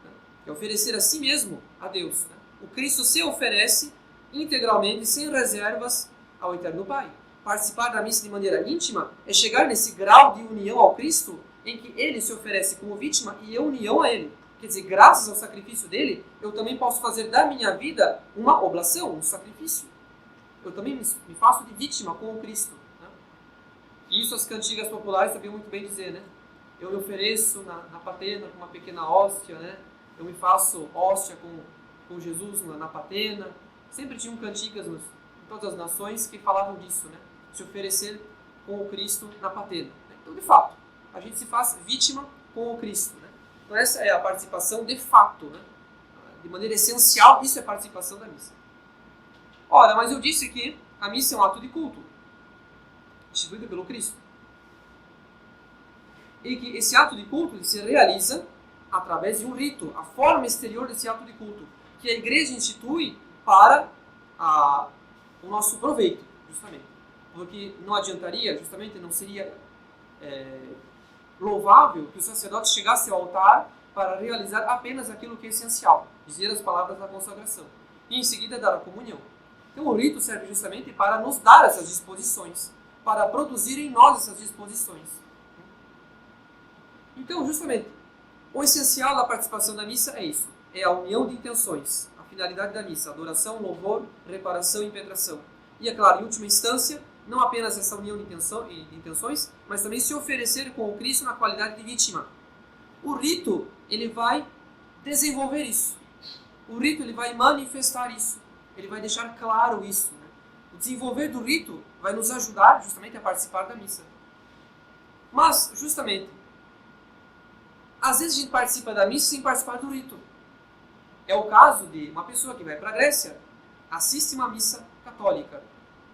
Né? É oferecer a si mesmo a Deus. Né? O Cristo se oferece integralmente, sem reservas, ao Eterno Pai. Participar da missa de maneira íntima é chegar nesse grau de união ao Cristo em que Ele se oferece como vítima e eu união a Ele. Quer dizer, graças ao sacrifício dele, eu também posso fazer da minha vida uma oblação, um sacrifício. Eu também me faço de vítima com o Cristo. Né? E isso as cantigas populares sabiam muito bem dizer, né? Eu me ofereço na patena com uma pequena hóstia, né? Eu me faço hóstia com Jesus na patena. Sempre tinham cantigas em todas as nações que falavam disso, né? Se oferecer com o Cristo na patena. Então, de fato, a gente se faz vítima com o Cristo. Né? Então, essa é a participação de fato. Né? De maneira essencial, isso é participação da missa. Ora, mas eu disse que a missa é um ato de culto, instituído pelo Cristo. E que esse ato de culto se realiza através de um rito, a forma exterior desse ato de culto, que a igreja institui para o nosso proveito, justamente. Porque não adiantaria, justamente, não seria louvável que o sacerdote chegasse ao altar para realizar apenas aquilo que é essencial, dizer as palavras da consagração, e em seguida dar a comunhão. Então o rito serve justamente para nos dar essas disposições, para produzir em nós essas disposições. Então, justamente, o essencial da participação da missa é isso, é a união de intenções, a finalidade da missa, adoração, louvor, reparação e impetração. E, é claro, em última instância, não apenas essa união de intenções, mas também se oferecer com o Cristo na qualidade de vítima. O rito, ele vai desenvolver isso. O rito, ele vai manifestar isso. Ele vai deixar claro isso. Né? O desenvolver do rito vai nos ajudar justamente a participar da missa. Mas, justamente, às vezes a gente participa da missa sem participar do rito. É o caso de uma pessoa que vai para a Grécia, assiste uma missa católica,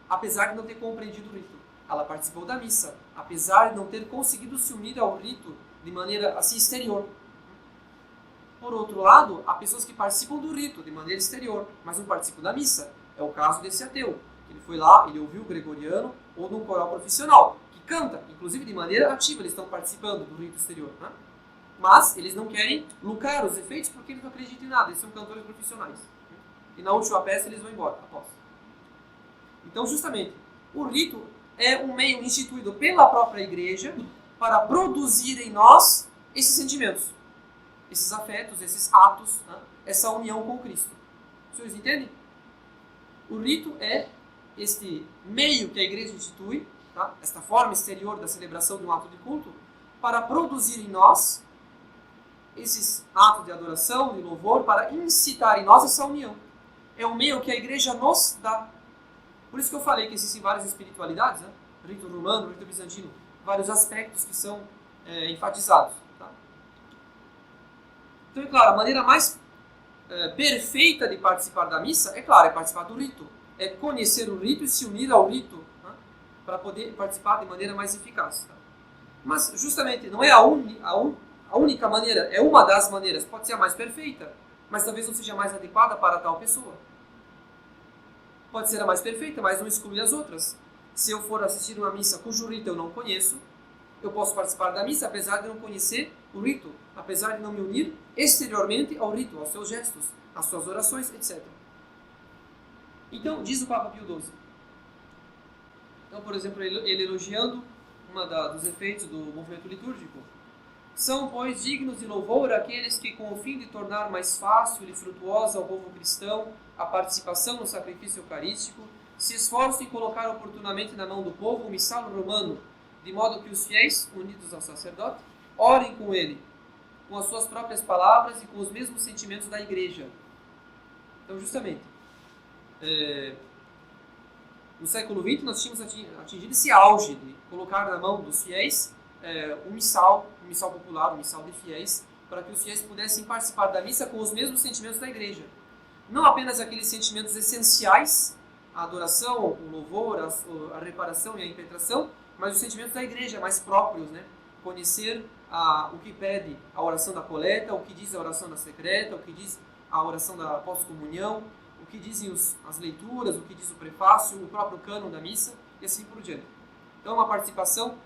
apesar de não ter compreendido o rito. Ela participou da missa, apesar de não ter conseguido se unir ao rito de maneira assim exterior. Por outro lado, há pessoas que participam do rito de maneira exterior, mas não participam da missa. É o caso desse ateu. Ele foi lá, ele ouviu o gregoriano ou num coral profissional, que canta, inclusive de maneira ativa, eles estão participando do rito exterior. Né? Mas eles não querem lucrar os efeitos porque eles não acreditam em nada, eles são cantores profissionais. E na última peça eles vão embora, após. Então, justamente, o rito é um meio instituído pela própria igreja para produzir em nós esses sentimentos, esses afetos, esses atos, né? Essa união com Cristo. Vocês entendem? O rito é este meio que a igreja institui, tá? Esta forma exterior da celebração de um ato de culto, para produzir em nós esses atos de adoração, de louvor, para incitar em nós essa união. É o meio que a igreja nos dá. Por isso que eu falei que existem várias espiritualidades, né? Rito romano, rito bizantino, vários aspectos que são enfatizados. Tá? Então, é claro, a maneira mais perfeita de participar da missa, é claro, é participar do rito. É conhecer o rito e se unir ao rito, né? Para poder participar de maneira mais eficaz. Tá? Mas, justamente, não é a única maneira, é uma das maneiras, pode ser a mais perfeita, mas talvez não seja mais adequada para tal pessoa. Pode ser a mais perfeita, mas não exclui as outras. Se eu for assistir uma missa cujo rito eu não conheço, eu posso participar da missa apesar de não conhecer o rito, apesar de não me unir exteriormente ao rito, aos seus gestos, às suas orações, etc. Então, diz o Papa Pio XII. Então, por exemplo, ele elogiando dos efeitos do movimento litúrgico. São, pois, dignos de louvor aqueles que, com o fim de tornar mais fácil e frutuosa ao povo cristão a participação no sacrifício eucarístico, se esforçam em colocar oportunamente na mão do povo o missal romano, de modo que os fiéis, unidos ao sacerdote, orem com ele, com as suas próprias palavras e com os mesmos sentimentos da igreja. Então, justamente, no século XX nós tínhamos atingido esse auge de colocar na mão dos fiéis um missal popular, um missal de fiéis, para que os fiéis pudessem participar da missa com os mesmos sentimentos da igreja. Não apenas aqueles sentimentos essenciais, a adoração, o louvor, a reparação e a impetração, mas os sentimentos da igreja mais próprios, né? Conhecer o que pede a oração da coleta, o que diz a oração da secreta, o que diz a oração da pós-comunhão, o que dizem as leituras, o que diz o prefácio, o próprio cânon da missa e assim por diante. Então, uma participação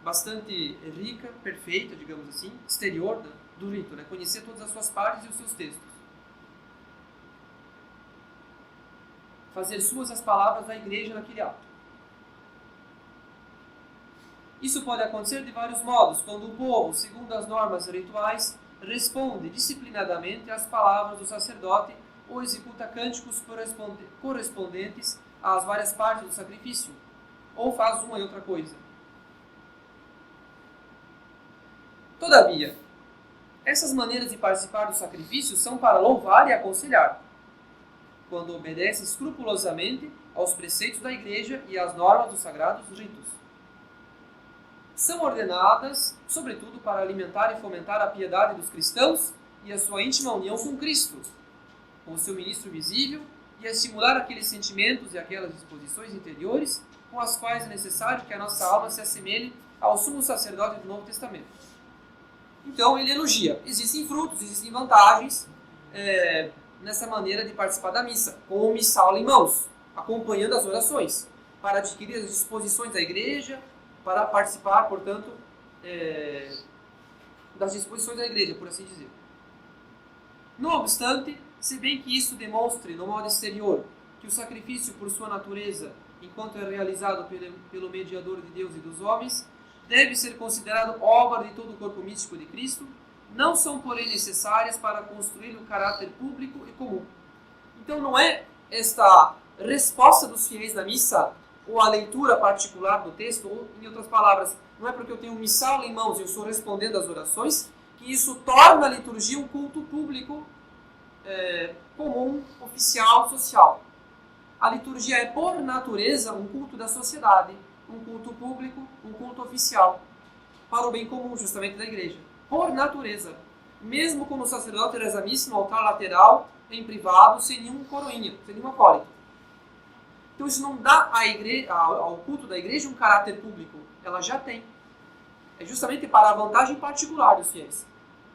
bastante rica, perfeita, digamos assim, exterior do rito, né? Conhecer todas as suas partes e os seus textos. Fazer suas as palavras da igreja naquele ato. Isso pode acontecer de vários modos, quando o povo, segundo as normas rituais, responde disciplinadamente às palavras do sacerdote ou executa cânticos correspondentes às várias partes do sacrifício, ou faz uma e outra coisa. Todavia, essas maneiras de participar do sacrifício são para louvar e aconselhar, quando obedece escrupulosamente aos preceitos da igreja e às normas dos sagrados ritos. São ordenadas, sobretudo, para alimentar e fomentar a piedade dos cristãos e a sua íntima união com Cristo, com o seu ministro visível e a estimular aqueles sentimentos e aquelas disposições interiores com as quais é necessário que a nossa alma se assemelhe ao sumo sacerdote do Novo Testamento. Então ele elogia. Existem frutos, existem vantagens nessa maneira de participar da missa, com o missal em mãos, acompanhando as orações, para adquirir as disposições da igreja, para participar, portanto, das disposições da igreja, por assim dizer. No obstante, se bem que isso demonstre, no modo exterior, que o sacrifício por sua natureza, enquanto é realizado pelo mediador de Deus e dos homens, deve ser considerado obra de todo o corpo místico de Cristo, não são, porém, necessárias para construir o caráter público e comum. Então não é esta resposta dos fiéis da missa, ou a leitura particular do texto, ou, em outras palavras, não é porque eu tenho um missal em mãos e eu estou respondendo às orações, que isso torna a liturgia um culto público comum, oficial, social. A liturgia é, por natureza, um culto da sociedade, um culto público, um culto oficial, para o bem comum, justamente, da igreja. Por natureza. Mesmo quando o sacerdote reza a missa no altar lateral, em privado, sem nenhum coroinha, sem nenhum acólito. Então isso não dá ao culto da igreja um caráter público. Ela já tem. É justamente para a vantagem particular dos fiéis.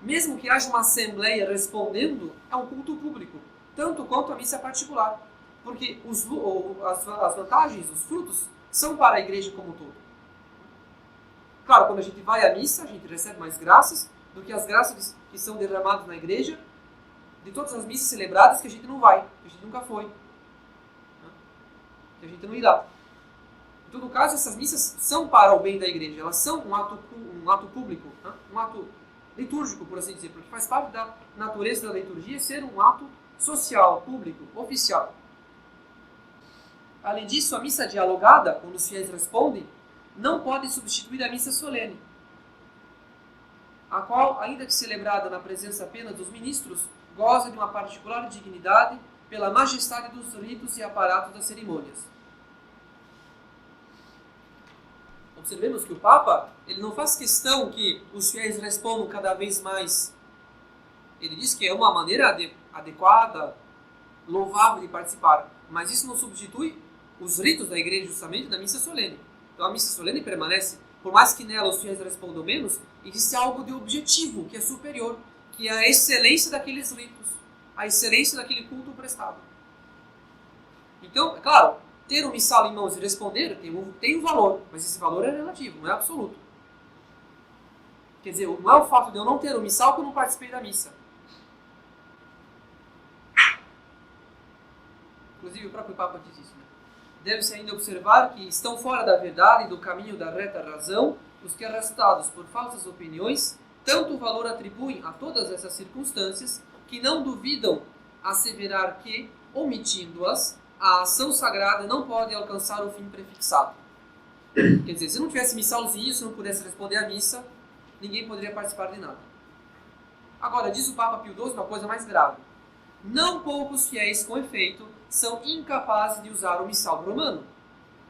Mesmo que haja uma assembleia respondendo, é um culto público, tanto quanto a missa particular. Porque as vantagens, os frutos, são para a igreja como um todo. Claro, quando a gente vai à missa, a gente recebe mais graças do que as graças que são derramadas na igreja, de todas as missas celebradas que a gente não vai, que a gente nunca foi, que a gente não irá. Em todo caso, essas missas são para o bem da igreja, elas são um ato público, um ato litúrgico, por assim dizer, porque faz parte da natureza da liturgia ser um ato social, público, oficial. Além disso, a missa dialogada, quando os fiéis respondem, não pode substituir a missa solene, a qual, ainda que celebrada na presença apenas dos ministros, goza de uma particular dignidade pela majestade dos ritos e aparatos das cerimônias. Observemos que o Papa ele não faz questão que os fiéis respondam cada vez mais. Ele diz que é uma maneira adequada, louvável de participar, mas isso não substitui os ritos da igreja, justamente, da missa solene. Então a missa solene permanece, por mais que nela os fiéis respondam menos, existe algo de objetivo, que é superior, que é a excelência daqueles ritos, a excelência daquele culto prestado. Então, é claro, ter um missal em mãos e responder tem um valor, mas esse valor é relativo, não é absoluto. Quer dizer, não é o fato de eu não ter um missal que eu não participei da missa. Inclusive o próprio Papa diz isso, né? Deve-se ainda observar que estão fora da verdade e do caminho da reta razão os que, arrastados por falsas opiniões, tanto valor atribuem a todas essas circunstâncias que não duvidam asseverar que, omitindo-as, a ação sagrada não pode alcançar o fim prefixado. Quer dizer, se não tivesse missalzinho, se não pudesse responder à missa, ninguém poderia participar de nada. Agora, diz o Papa Pio XII uma coisa mais grave. Não poucos fiéis, com efeito, são incapazes de usar o missal romano,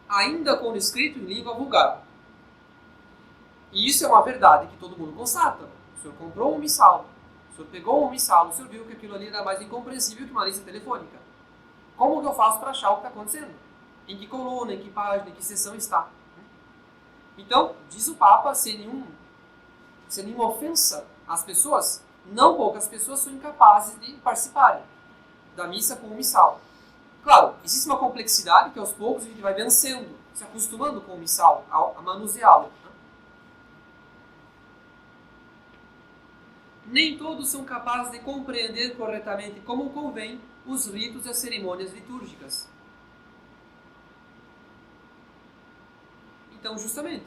ainda quando escrito em língua vulgar. E isso é uma verdade que todo mundo constata. O senhor comprou um missal, o senhor pegou um missal, o senhor viu que aquilo ali era mais incompreensível que uma lista telefônica. Como que eu faço para achar o que está acontecendo? Em que coluna, em que página, em que seção está? Então, diz o Papa, sem nenhuma ofensa às pessoas, não poucas pessoas são incapazes de participarem da missa com o missal. Claro, existe uma complexidade que aos poucos a gente vai vencendo, se acostumando com o missal, a manuseá-lo. Nem todos são capazes de compreender corretamente como convém os ritos e as cerimônias litúrgicas. Então, justamente,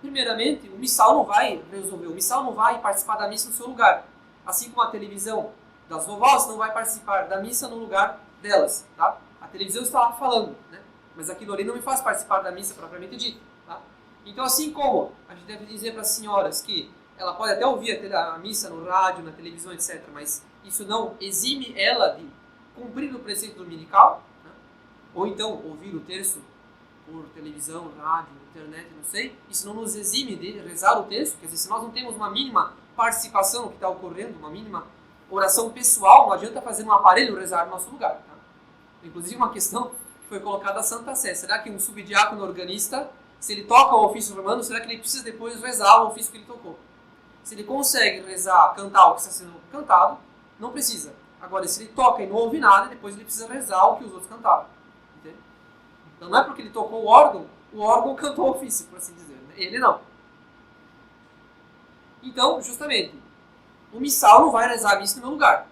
primeiramente, o missal não vai resolver, o missal não vai participar da missa no seu lugar. Assim como a televisão das vovós não vai participar da missa no lugar delas. Tá? A televisão está lá falando, né? Mas aquilo ali não me faz participar da missa propriamente dita. Tá? Então, assim como a gente deve dizer para as senhoras que ela pode até ouvir a missa no rádio, na televisão, etc., mas isso não exime ela de cumprir o preceito dominical, né? Ou então ouvir o terço por televisão, rádio, internet, não sei. Isso não nos exime de rezar o terço. Quer dizer, se nós não temos uma mínima participação no que está ocorrendo, uma mínima oração pessoal, não adianta fazer um aparelho rezar no nosso lugar. Tá? Inclusive uma questão que foi colocada a Santa Sé. Será que um subdiácono organista, se ele toca o ofício romano, será que ele precisa depois rezar o ofício que ele tocou? Se ele consegue rezar, cantar o que está sendo cantado, não precisa. Agora, se ele toca e não ouve nada, depois ele precisa rezar o que os outros cantaram. Entende? Então não é porque ele tocou o órgão cantou o ofício, por assim dizer. Né? Ele não. Então, justamente, o missal não vai rezar a missa no meu lugar.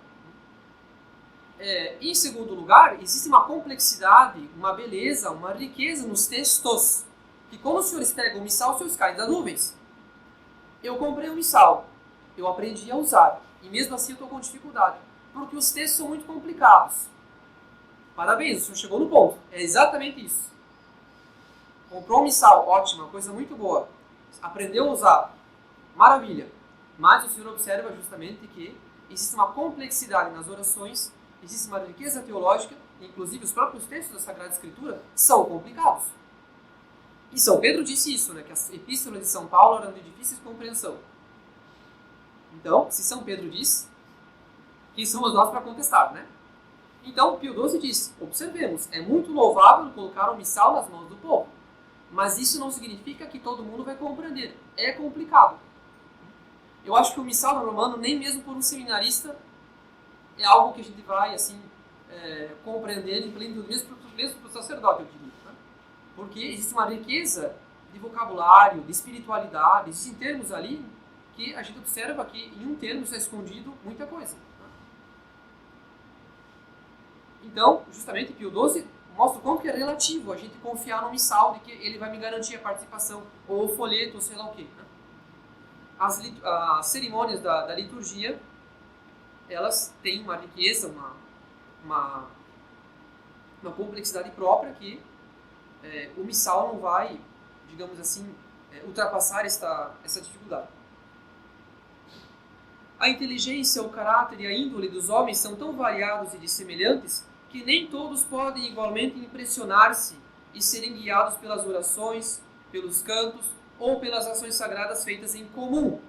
Em segundo lugar, existe uma complexidade, uma beleza, uma riqueza nos textos. Que quando os senhores pegam o missal, os senhores caem das nuvens. Eu comprei o missal, eu aprendi a usar, e mesmo assim eu estou com dificuldade, porque os textos são muito complicados. Parabéns, o senhor chegou no ponto. É exatamente isso. Comprou um missal, ótimo, uma coisa muito boa. Aprendeu a usar, maravilha. Mas o senhor observa justamente que existe uma complexidade nas orações, existe uma riqueza teológica, inclusive os próprios textos da Sagrada Escritura são complicados. E São Pedro disse isso, né, que as epístolas de São Paulo eram de difícil compreensão. Então, se São Pedro diz, quem somos nós para contestar, né? Então, Pio XII diz, observemos, é muito louvável colocar o missal nas mãos do povo, mas isso não significa que todo mundo vai compreender. É complicado. Eu acho que o missal romano, nem mesmo por um seminarista, é algo que a gente vai, assim, compreender em pleno, mesmo para o sacerdote, eu diria. Porque existe uma riqueza de vocabulário, de espiritualidade, existem termos ali que a gente observa que em um termo está escondido muita coisa. Então, justamente, Pio XII mostra o quanto que é relativo a gente confiar no missal, de que ele vai me garantir a participação, ou o folheto, ou sei lá o quê. As cerimônias da liturgia, elas têm uma riqueza, uma complexidade própria que o missal não vai, digamos assim, ultrapassar essa dificuldade. A inteligência, o caráter e a índole dos homens são tão variados e dissemelhantes que nem todos podem igualmente impressionar-se e serem guiados pelas orações, pelos cantos ou pelas ações sagradas feitas em comum.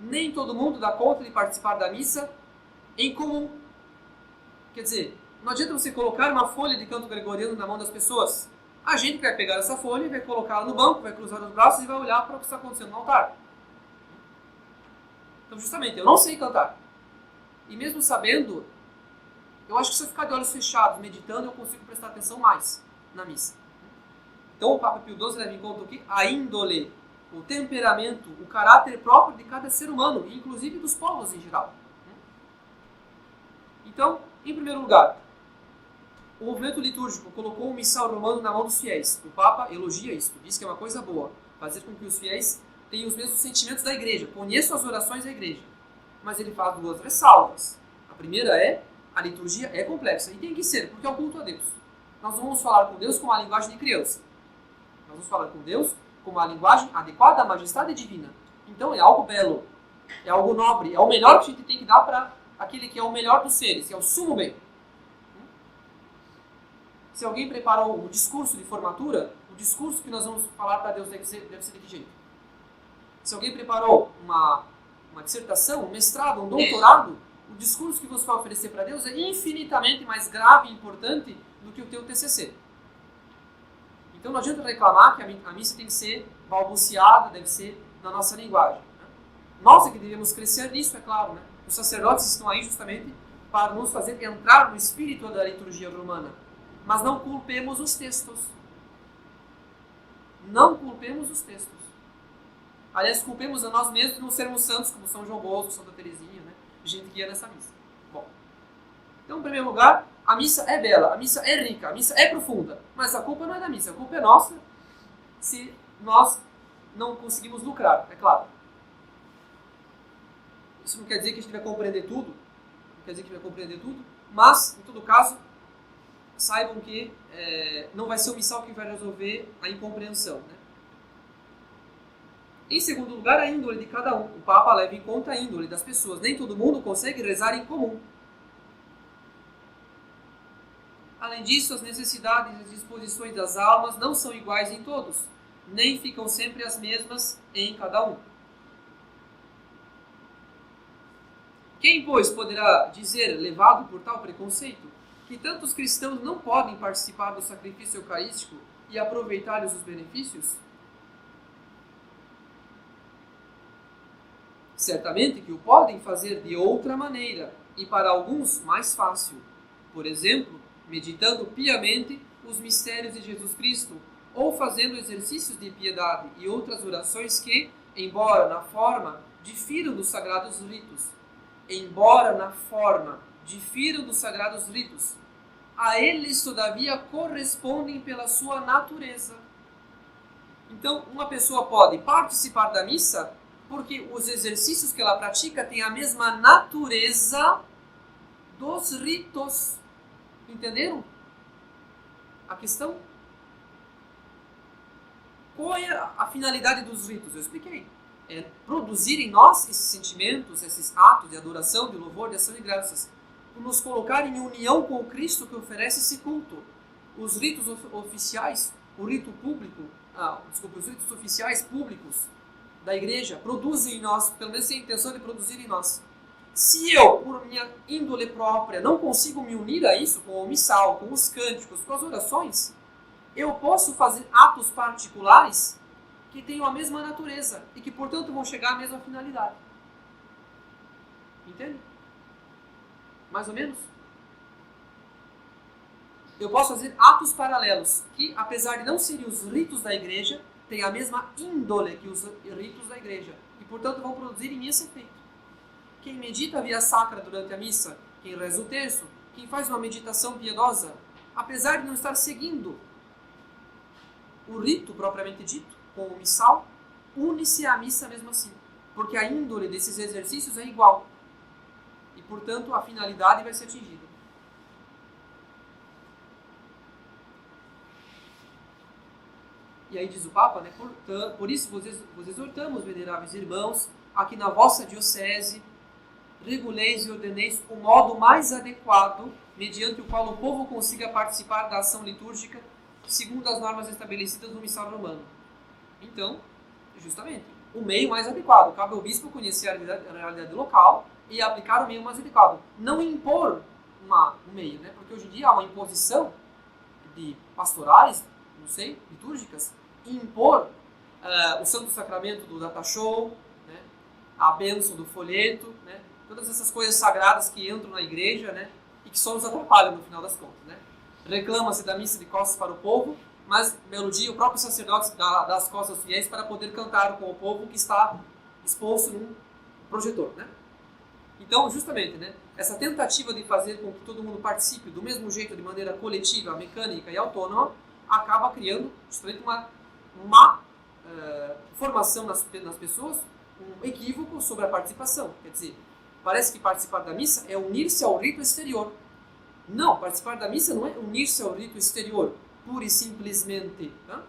Nem todo mundo dá conta de participar da missa em comum. Quer dizer, não adianta você colocar uma folha de canto gregoriano na mão das pessoas. A gente vai pegar essa folha e vai colocá-la no banco, vai cruzar os braços e vai olhar para o que está acontecendo no altar. Então, justamente, eu não sei cantar. E mesmo sabendo, eu acho que se eu ficar de olhos fechados, meditando, eu consigo prestar atenção mais na missa. Então, o Papa Pio XII leva em conta o quê? A índole, o temperamento, o caráter próprio de cada ser humano, inclusive dos povos em geral. Então, em primeiro lugar, o movimento litúrgico colocou o missal romano na mão dos fiéis. O Papa elogia isso, diz que é uma coisa boa, fazer com que os fiéis tenham os mesmos sentimentos da igreja, conheçam as orações da igreja. Mas ele faz duas ressalvas. A primeira é, a liturgia é complexa, e tem que ser, porque é o culto a Deus. Nós não vamos falar com Deus com a linguagem de criança. Nós vamos falar com Deus com uma linguagem adequada à majestade divina. Então é algo belo, é algo nobre, é o melhor que a gente tem que dar para aquele que é o melhor dos seres, que é o sumo bem. Se alguém preparou o discurso de formatura, o discurso que nós vamos falar para Deus deve ser de que jeito? Se alguém preparou uma dissertação, um mestrado, um doutorado, o discurso que você vai oferecer para Deus é infinitamente mais grave e importante do que o teu TCC. Então não adianta reclamar que a missa tem que ser balbuciada, deve ser na nossa linguagem. Né? Nós é que devemos crescer nisso, é claro. Né? Os sacerdotes estão aí justamente para nos fazer entrar no espírito da liturgia romana. Mas não culpemos os textos. Não culpemos os textos. Aliás, culpemos a nós mesmos de não sermos santos, como São João Bosco, Santa Teresinha, né? Gente que ia nessa missa. Bom, então, em primeiro lugar, a missa é bela, a missa é rica, a missa é profunda. Mas a culpa não é da missa, a culpa é nossa se nós não conseguimos lucrar, é claro. Isso não quer dizer que a gente vai compreender tudo, não quer dizer que a gente vai compreender tudo, mas, em todo caso, saibam que não vai ser o missal que vai resolver a incompreensão. Né? Em segundo lugar, a índole de cada um. O Papa leva em conta a índole das pessoas. Nem todo mundo consegue rezar em comum. Além disso, as necessidades e as disposições das almas não são iguais em todos, nem ficam sempre as mesmas em cada um. Quem, pois, poderá dizer, levado por tal preconceito, que tantos cristãos não podem participar do sacrifício eucarístico e aproveitar-lhes os benefícios? Certamente que o podem fazer de outra maneira, e para alguns mais fácil. Por exemplo, meditando piamente os mistérios de Jesus Cristo, ou fazendo exercícios de piedade e outras orações que, embora na forma, difiram dos sagrados ritos, a eles, todavia, correspondem pela sua natureza. Então, uma pessoa pode participar da missa porque os exercícios que ela pratica têm a mesma natureza dos ritos. Entenderam a questão? Qual é a finalidade dos ritos? Eu expliquei. É produzir em nós esses sentimentos, esses atos de adoração, de louvor, de ação de graças. Nos colocar em união com o Cristo que oferece esse culto. Os ritos oficiais, o rito público, os ritos oficiais públicos da igreja produzem em nós, pelo menos tem a intenção de produzir em nós. Se eu, por minha índole própria, não consigo me unir a isso, com o missal, com os cânticos, com as orações, eu posso fazer atos particulares que tenham a mesma natureza e que, portanto, vão chegar à mesma finalidade. Entende? Mais ou menos? Eu posso fazer atos paralelos que, apesar de não serem os ritos da igreja, têm a mesma índole que os ritos da igreja e, portanto, vão produzir em mim esse efeito. Quem medita a via sacra durante a missa, quem reza o terço, quem faz uma meditação piedosa, apesar de não estar seguindo o rito propriamente dito, com o missal, une-se à missa mesmo assim, porque a índole desses exercícios é igual e, portanto, a finalidade vai ser atingida. E aí diz o Papa, né, por isso vos exortamos, veneráveis irmãos, aqui na vossa diocese, reguleis e ordeneis o modo mais adequado, mediante o qual o povo consiga participar da ação litúrgica, segundo as normas estabelecidas no missal romano. Então, justamente, o meio mais adequado. Cabe ao bispo conhecer a realidade local e aplicar o meio mais adequado. Não impor um meio, né? Porque hoje em dia há uma imposição de pastorais, não sei, litúrgicas, e impor o Santo Sacramento do data show, né? A bênção do folheto, né? Todas essas coisas sagradas que entram na igreja, né? E que só nos atrapalham no final das contas, né? Reclama-se da missa de costas para o povo, mas, belo dia, o próprio sacerdote dá as costas aos fiéis para poder cantar com o povo que está exposto num projetor, né? Então, justamente, né, essa tentativa de fazer com que todo mundo participe do mesmo jeito, de maneira coletiva, mecânica e autônoma, acaba criando justamente uma formação nas pessoas, um equívoco sobre a participação. Quer dizer, parece que participar da missa é unir-se ao rito exterior. Não, participar da missa não é unir-se ao rito exterior, pura e simplesmente. Né?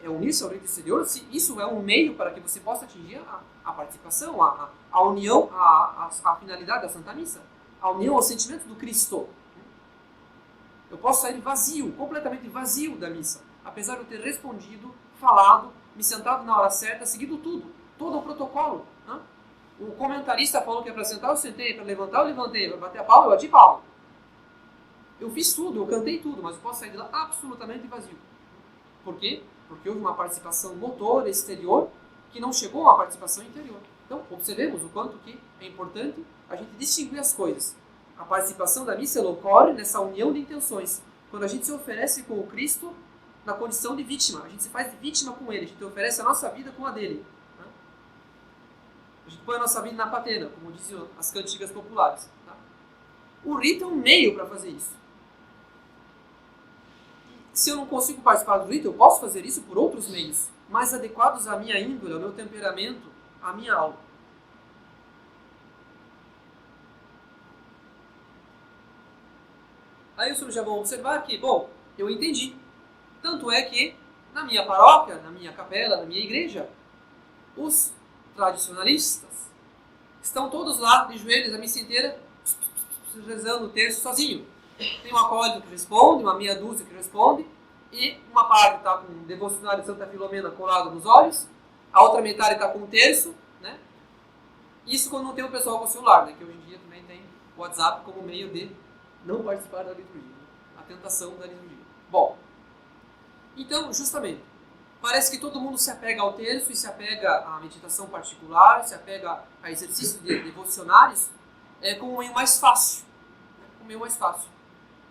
É unir-se ao rito exterior, se isso é um meio para que você possa atingir a participação, a união, a finalidade da Santa Missa, a união ao sentimento do Cristo. Eu posso sair vazio, completamente vazio da missa, apesar de eu ter respondido, falado, me sentado na hora certa, seguido tudo, todo o protocolo. Né? O comentarista falou que é para sentar, eu sentei, para levantar, eu levantei, para bater a palma, eu bati palma. Eu fiz tudo, eu cantei tudo, mas eu posso sair de lá absolutamente vazio. Por quê? Porque houve uma participação motor, exterior, que não chegou a uma participação interior. Então, observemos o quanto que é importante a gente distinguir as coisas. A participação da missa ela ocorre nessa união de intenções. Quando a gente se oferece com o Cristo na condição de vítima, a gente se faz de vítima com Ele, a gente oferece a nossa vida com a dele. Né? A gente põe a nossa vida na patena, como diziam as cantigas populares. Tá? O rito é um meio para fazer isso. Se eu não consigo participar do rito, eu posso fazer isso por outros meios, mais adequados à minha índole, ao meu temperamento, à minha alma. Aí os senhores já vão observar que, bom, eu entendi. Tanto é que, na minha paróquia, na minha capela, na minha igreja, os tradicionalistas estão todos lá, de joelhos, a missa inteira, rezando o terço sozinho. Tem um acólito que responde, uma meia dúzia que responde, e uma parte está com o devocionário de Santa Filomena colado nos olhos, a outra metade está com um terço, né? Isso quando não tem o pessoal com o celular, né? Que hoje em dia também tem o WhatsApp como meio de não participar da liturgia, né? A tentação da liturgia. Bom, então, justamente, parece que todo mundo se apega ao terço e se apega à meditação particular, se apega a exercícios devocionários como o meio mais fácil. Né? O meio mais fácil.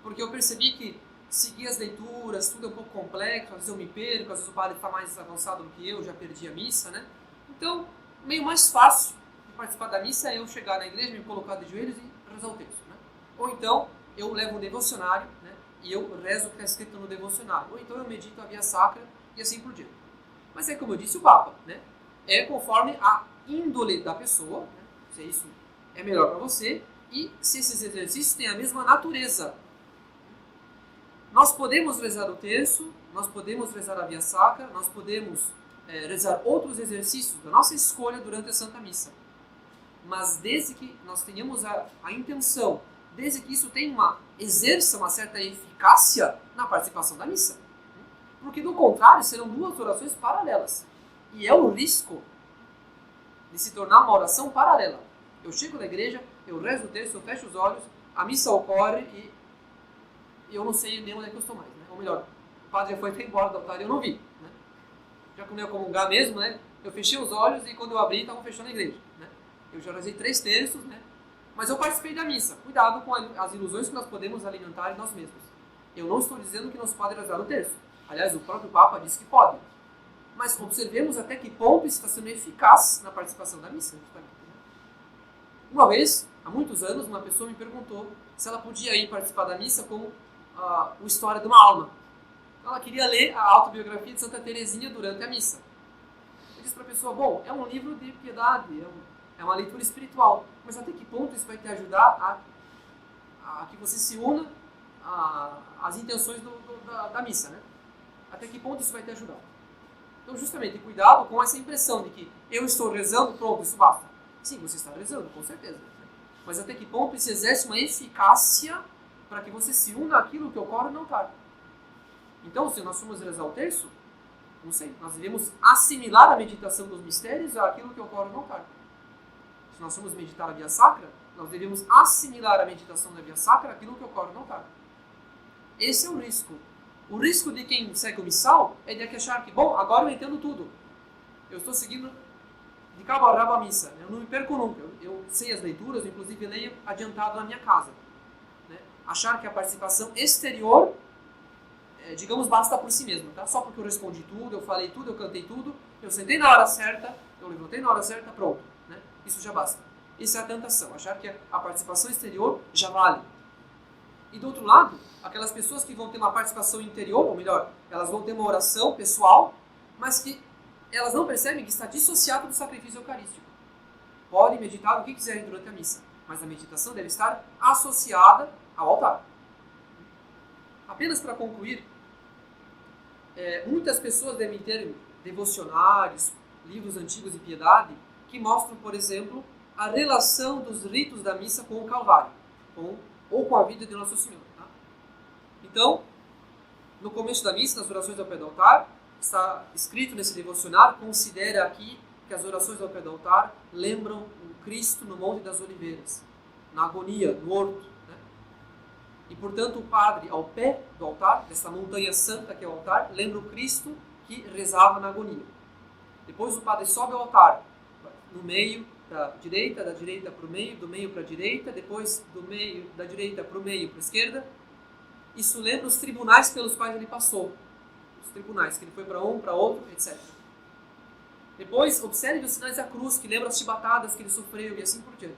Porque eu percebi que seguir as leituras, tudo é um pouco complexo, às vezes eu me perco, às vezes o padre está mais avançado do que eu, já perdi a missa, né? Então, o meio mais fácil de participar da missa é eu chegar na igreja, me colocar de joelhos e rezar o terço, né? Ou então, eu levo um devocionário, né? E eu rezo o que está escrito no devocionário. Ou então eu medito a via sacra e assim por diante. Mas é como eu disse o Papa, né? É conforme a índole da pessoa, né? Se isso é melhor para você e se esses exercícios têm a mesma natureza. Nós podemos rezar o terço, nós podemos rezar a via sacra, nós podemos rezar outros exercícios da nossa escolha durante a Santa Missa. Mas desde que nós tenhamos a intenção, desde que isso exerça uma certa eficácia na participação da missa. Porque do contrário, serão duas orações paralelas. E é o risco de se tornar uma oração paralela. Eu chego na igreja, eu rezo o terço, eu fecho os olhos, a missa ocorre e eu não sei nem onde é que eu estou mais, né? Ou melhor, o padre já foi até embora do altar e eu não vi, né? Já que eu ia comungar mesmo, né? Eu fechei os olhos e quando eu abri, estavam fechando a igreja, né? Eu já rezei 3 terços, né? Mas eu participei da missa. Cuidado com as ilusões que nós podemos alimentar em nós mesmos. Eu não estou dizendo que não se pode rezar o terço. Aliás, o próprio Papa disse que pode. Mas observemos até que ponto isso está sendo eficaz na participação da missa. Uma vez, há muitos anos, uma pessoa me perguntou se ela podia ir participar da missa com o História de uma Alma. Ela queria ler a autobiografia de Santa Teresinha durante a missa. Eu disse para a pessoa, bom, é um livro de piedade, é uma leitura espiritual, mas até que ponto isso vai te ajudar a que você se una às intenções da missa, né? Até que ponto isso vai te ajudar? Então, justamente, cuidado com essa impressão de que eu estou rezando, pronto, isso basta. Sim, você está rezando, com certeza. Mas até que ponto isso exerce uma eficácia para que você se una àquilo que ocorre no altar? Então, se nós formos rezar o terço, não sei, nós devemos assimilar a meditação dos mistérios àquilo que ocorre no altar. Se nós formos meditar a via sacra, nós devemos assimilar a meditação da via sacra àquilo que ocorre no altar. Esse é o risco. O risco de quem segue o missal é de achar que, bom, agora eu entendo tudo. Eu estou seguindo de cabo a rabo a missa. Eu não me perco nunca. Eu sei as leituras, inclusive leio adiantado na minha casa. Né? Achar que a participação exterior, digamos, basta por si mesma. Tá? Só porque eu respondi tudo, eu falei tudo, eu cantei tudo, eu sentei na hora certa, eu levantei na hora certa, pronto. Né? Isso já basta. Isso é a tentação. Achar que a participação exterior já vale. E do outro lado, aquelas pessoas que vão ter uma participação interior, ou melhor, elas vão ter uma oração pessoal, mas que elas não percebem que está dissociado do sacrifício eucarístico. Podem meditar o que quiserem durante a missa, mas a meditação deve estar associada ao altar. Apenas para concluir, muitas pessoas devem ter devocionários, livros antigos de piedade, que mostram, por exemplo, a relação dos ritos da missa com o Calvário, ou com a vida de Nosso Senhor. Tá? Então, no começo da missa, nas orações ao pé do altar, está escrito nesse devocionário, considera aqui que as orações ao pé do altar lembram o Cristo no Monte das Oliveiras, na agonia, no horto. Né? E, portanto, o padre, ao pé do altar, dessa montanha santa que é o altar, lembra o Cristo que rezava na agonia. Depois o padre sobe ao altar, no meio, da direita para o meio, do meio para a direita, depois do meio, da direita para o meio, para a esquerda. Isso lembra os tribunais pelos quais ele passou. Os tribunais, que ele foi para um, para outro, etc. Depois, observe os sinais da cruz, que lembra as chibatadas que ele sofreu e assim por diante.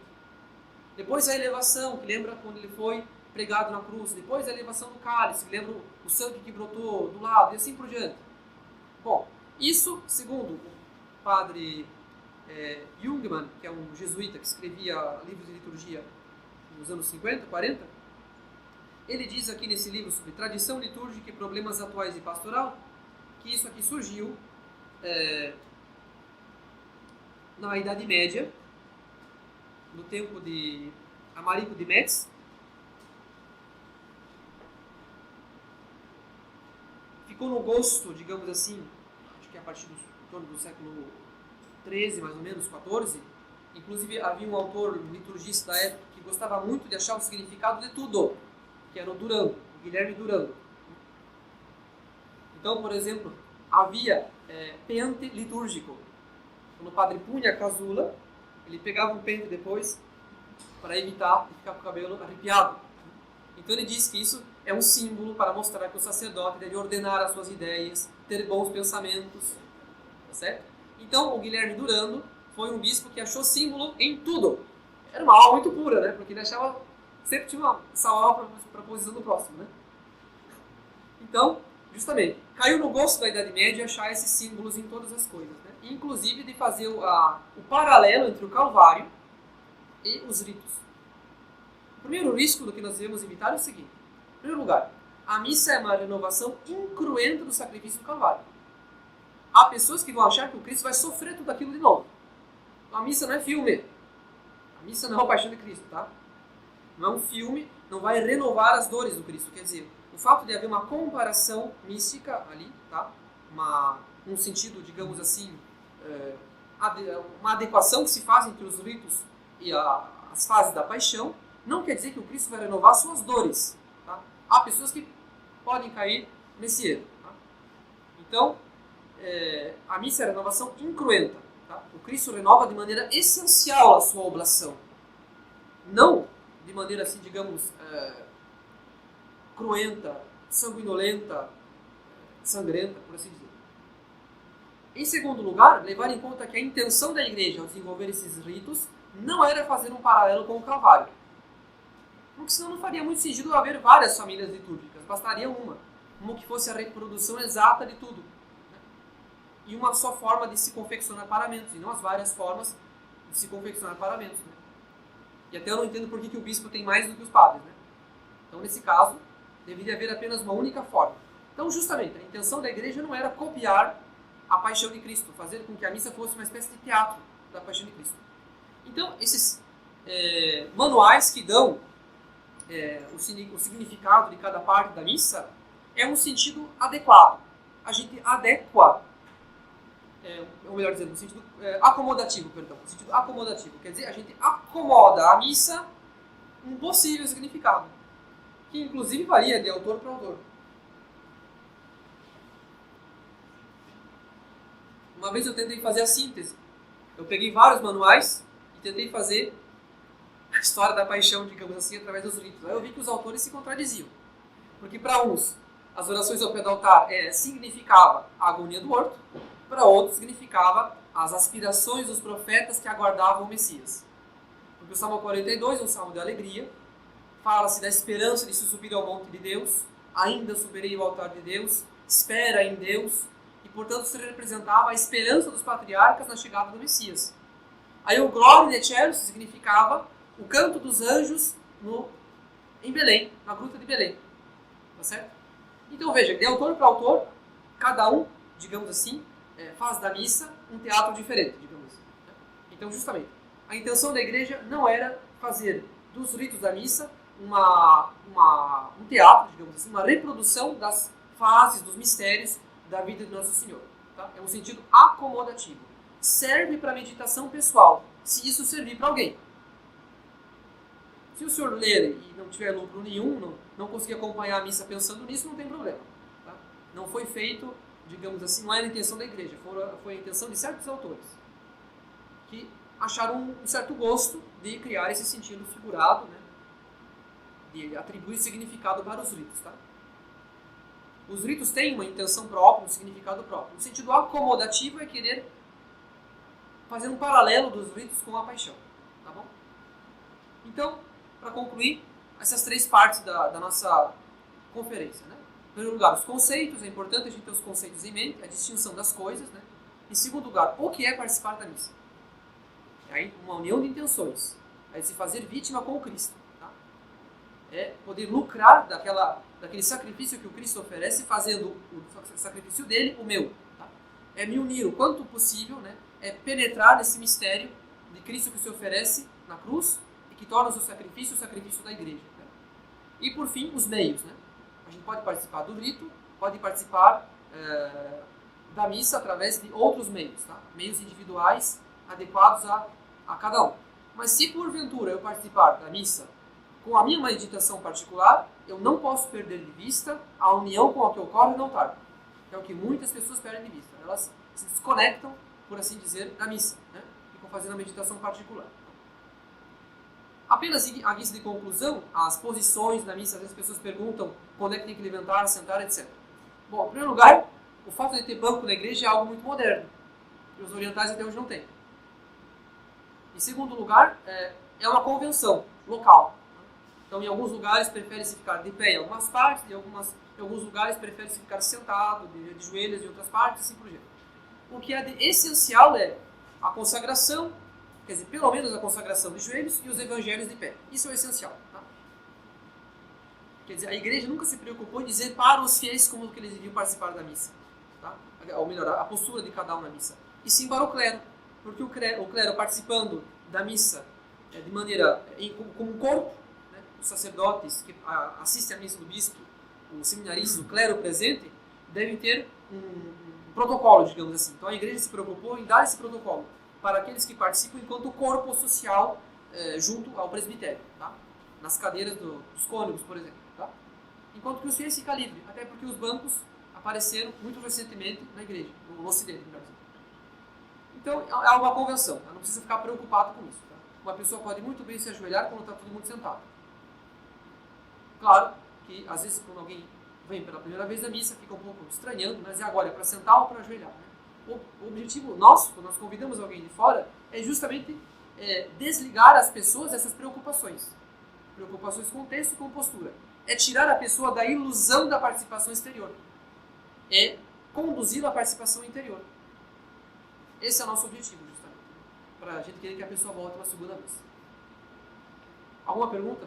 Depois a elevação, que lembra quando ele foi pregado na cruz. Depois a elevação do cálice, que lembra o sangue que brotou do lado e assim por diante. Bom, isso, segundo o padre Jungmann, que é um jesuíta que escrevia livros de liturgia nos anos 50, 40, ele diz aqui nesse livro sobre tradição litúrgica e problemas atuais de pastoral, que isso aqui surgiu na Idade Média, no tempo de Amarico de Metz. Ficou no gosto, digamos assim, acho que a partir em torno do século 13, mais ou menos, 14, Inclusive, havia um autor, um liturgista da época, que gostava muito de achar o significado de tudo, que era o Durando, o Guilherme Durando. Então, por exemplo, havia pente litúrgico. Quando o padre punha a casula, ele pegava um pente depois para evitar de ficar com o cabelo arrepiado. Então ele diz que isso é um símbolo para mostrar que o sacerdote deve ordenar as suas ideias, ter bons pensamentos, tá certo? Então o Guilherme Durando foi um bispo que achou símbolo em tudo. Era uma alma muito pura, né? Porque ele achava, sempre tinha essa alma para a posição do próximo, né? Então, justamente, caiu no gosto da Idade Média achar esses símbolos em todas as coisas, né? Inclusive de fazer o paralelo entre o Calvário e os ritos. O primeiro risco do que nós devemos evitar é o seguinte. Em primeiro lugar, a missa é uma renovação incruenta do sacrifício do Calvário. Há pessoas que vão achar que o Cristo vai sofrer tudo aquilo de novo. A missa não é filme. A missa não é a paixão de Cristo, tá? Não é um filme, não vai renovar as dores do Cristo. Quer dizer, o fato de haver uma comparação mística ali, tá? Um sentido, digamos assim, uma adequação que se faz entre os ritos e as fases da paixão, não quer dizer que o Cristo vai renovar suas dores. Tá? Há pessoas que podem cair nesse erro. Tá? Então, a missa é a renovação incruenta. Tá? O Cristo renova de maneira essencial a sua oblação. Não de maneira, assim, digamos, cruenta, sanguinolenta, sangrenta, por assim dizer. Em segundo lugar, levar em conta que a intenção da igreja ao desenvolver esses ritos não era fazer um paralelo com o Calvário. Porque senão não faria muito sentido haver várias famílias litúrgicas, bastaria uma que fosse a reprodução exata de tudo. Né? E uma só forma de se confeccionar paramentos, e não as várias formas de se confeccionar paramentos. Né? E até eu não entendo por que o bispo tem mais do que os padres. Né? Então, nesse caso, deveria haver apenas uma única forma. Então, justamente, a intenção da igreja não era copiar a paixão de Cristo, fazer com que a missa fosse uma espécie de teatro da paixão de Cristo. Então, esses manuais que dão o significado de cada parte da missa é um sentido adequado. A gente adequa, ou melhor dizendo, no sentido acomodativo, perdão. No sentido acomodativo, quer dizer, a gente acomoda a missa um possível significado, que inclusive varia de autor para autor. Uma vez eu tentei fazer a síntese. Eu peguei vários manuais e tentei fazer a história da paixão, digamos assim, através dos ritos. Aí eu vi que os autores se contradiziam. Porque para uns, as orações ao pé do altar significava a agonia do horto, para outros significava as aspirações dos profetas que aguardavam o Messias. Porque o Salmo 42 é um salmo de alegria, fala-se da esperança de se subir ao monte de Deus, ainda subirei ao altar de Deus, espera em Deus, e portanto se representava a esperança dos patriarcas na chegada do Messias. Aí o Gloria in Excelsis significava o canto dos anjos em Belém, na gruta de Belém. Tá certo? Então veja, de autor para autor, cada um, digamos assim, faz da missa um teatro diferente, digamos assim. Então justamente, a intenção da igreja não era fazer dos ritos da missa um teatro, digamos assim, uma reprodução das fases, dos mistérios da vida de Nosso Senhor. Tá? É um sentido acomodativo. Serve para meditação pessoal, se isso servir para alguém. Se o senhor ler e não tiver lucro nenhum, não conseguir acompanhar a missa pensando nisso, não tem problema. Tá? Não foi feito, digamos assim, não era a intenção da igreja, foi a intenção de certos autores, que acharam um certo gosto de criar esse sentido figurado, né? De atribuir significado para os ritos. Tá? Os ritos têm uma intenção própria, um significado próprio. O sentido acomodativo é querer fazer um paralelo dos ritos com a paixão. Tá bom? Então, para concluir, essas três partes da nossa conferência. Né? Em primeiro lugar, os conceitos. É importante a gente ter os conceitos em mente, a distinção das coisas. Né? Em segundo lugar, o que é participar da missa? Aí, uma união de intenções. É se fazer vítima com o Cristo. Tá? É poder lucrar daquele sacrifício que o Cristo oferece, fazendo o sacrifício dele o meu. Tá? É me unir o quanto possível, né? É penetrar nesse mistério de Cristo que se oferece na cruz e que torna o seu sacrifício o sacrifício da igreja. Né? E por fim, os meios. Né? A gente pode participar do rito, pode participar da missa através de outros meios. Tá? Meios individuais adequados a a cada um. Mas se porventura eu participar da missa com a minha meditação particular, eu não posso perder de vista a união com a que ocorre no altar. É o que muitas pessoas perdem de vista. Elas se desconectam, por assim dizer, da missa, né? Ficam fazendo a meditação particular. Apenas a guisa de conclusão, as posições na missa, às vezes as pessoas perguntam quando é que tem que levantar, sentar, etc. Bom, em primeiro lugar, o fato de ter banco na igreja é algo muito moderno. E os orientais até hoje não têm. Em segundo lugar, é uma convenção local. Então, em alguns lugares prefere-se ficar de pé em algumas partes, em alguns lugares prefere-se ficar sentado, de joelhos em outras partes, assim por diante. O que é de essencial é a consagração, quer dizer, pelo menos a consagração de joelhos e os evangelhos de pé. Isso é o essencial. Tá? Quer dizer, a igreja nunca se preocupou em dizer para os fiéis como que eles deviam participar da missa. Tá? Ou melhor, a postura de cada um na missa. E sim para o clero. Porque o clero participando da missa de maneira como um corpo, né? Os sacerdotes que assistem à missa do bispo, os seminaristas, o clero presente, devem ter um protocolo, digamos assim. Então a igreja se preocupou em dar esse protocolo para aqueles que participam enquanto corpo social junto ao presbitério, tá? Nas cadeiras dos cônegos, por exemplo. Tá? Enquanto que os fiéis ficam livres, até porque os bancos apareceram muito recentemente na igreja, no Ocidente, no Brasil. Então é uma convenção, tá? Não precisa ficar preocupado com isso. Tá? Uma pessoa pode muito bem se ajoelhar quando está todo mundo sentado. Claro que às vezes quando alguém vem pela primeira vez na missa, fica um pouco estranhando, mas e agora? É para sentar ou para ajoelhar? Né? O objetivo nosso, quando nós convidamos alguém de fora, é justamente desligar as pessoas dessas preocupações. Preocupações com texto e com postura. É tirar a pessoa da ilusão da participação exterior. É conduzi-la à participação interior. Esse é o nosso objetivo, justamente. Para a gente querer que a pessoa volte uma segunda vez. Alguma pergunta?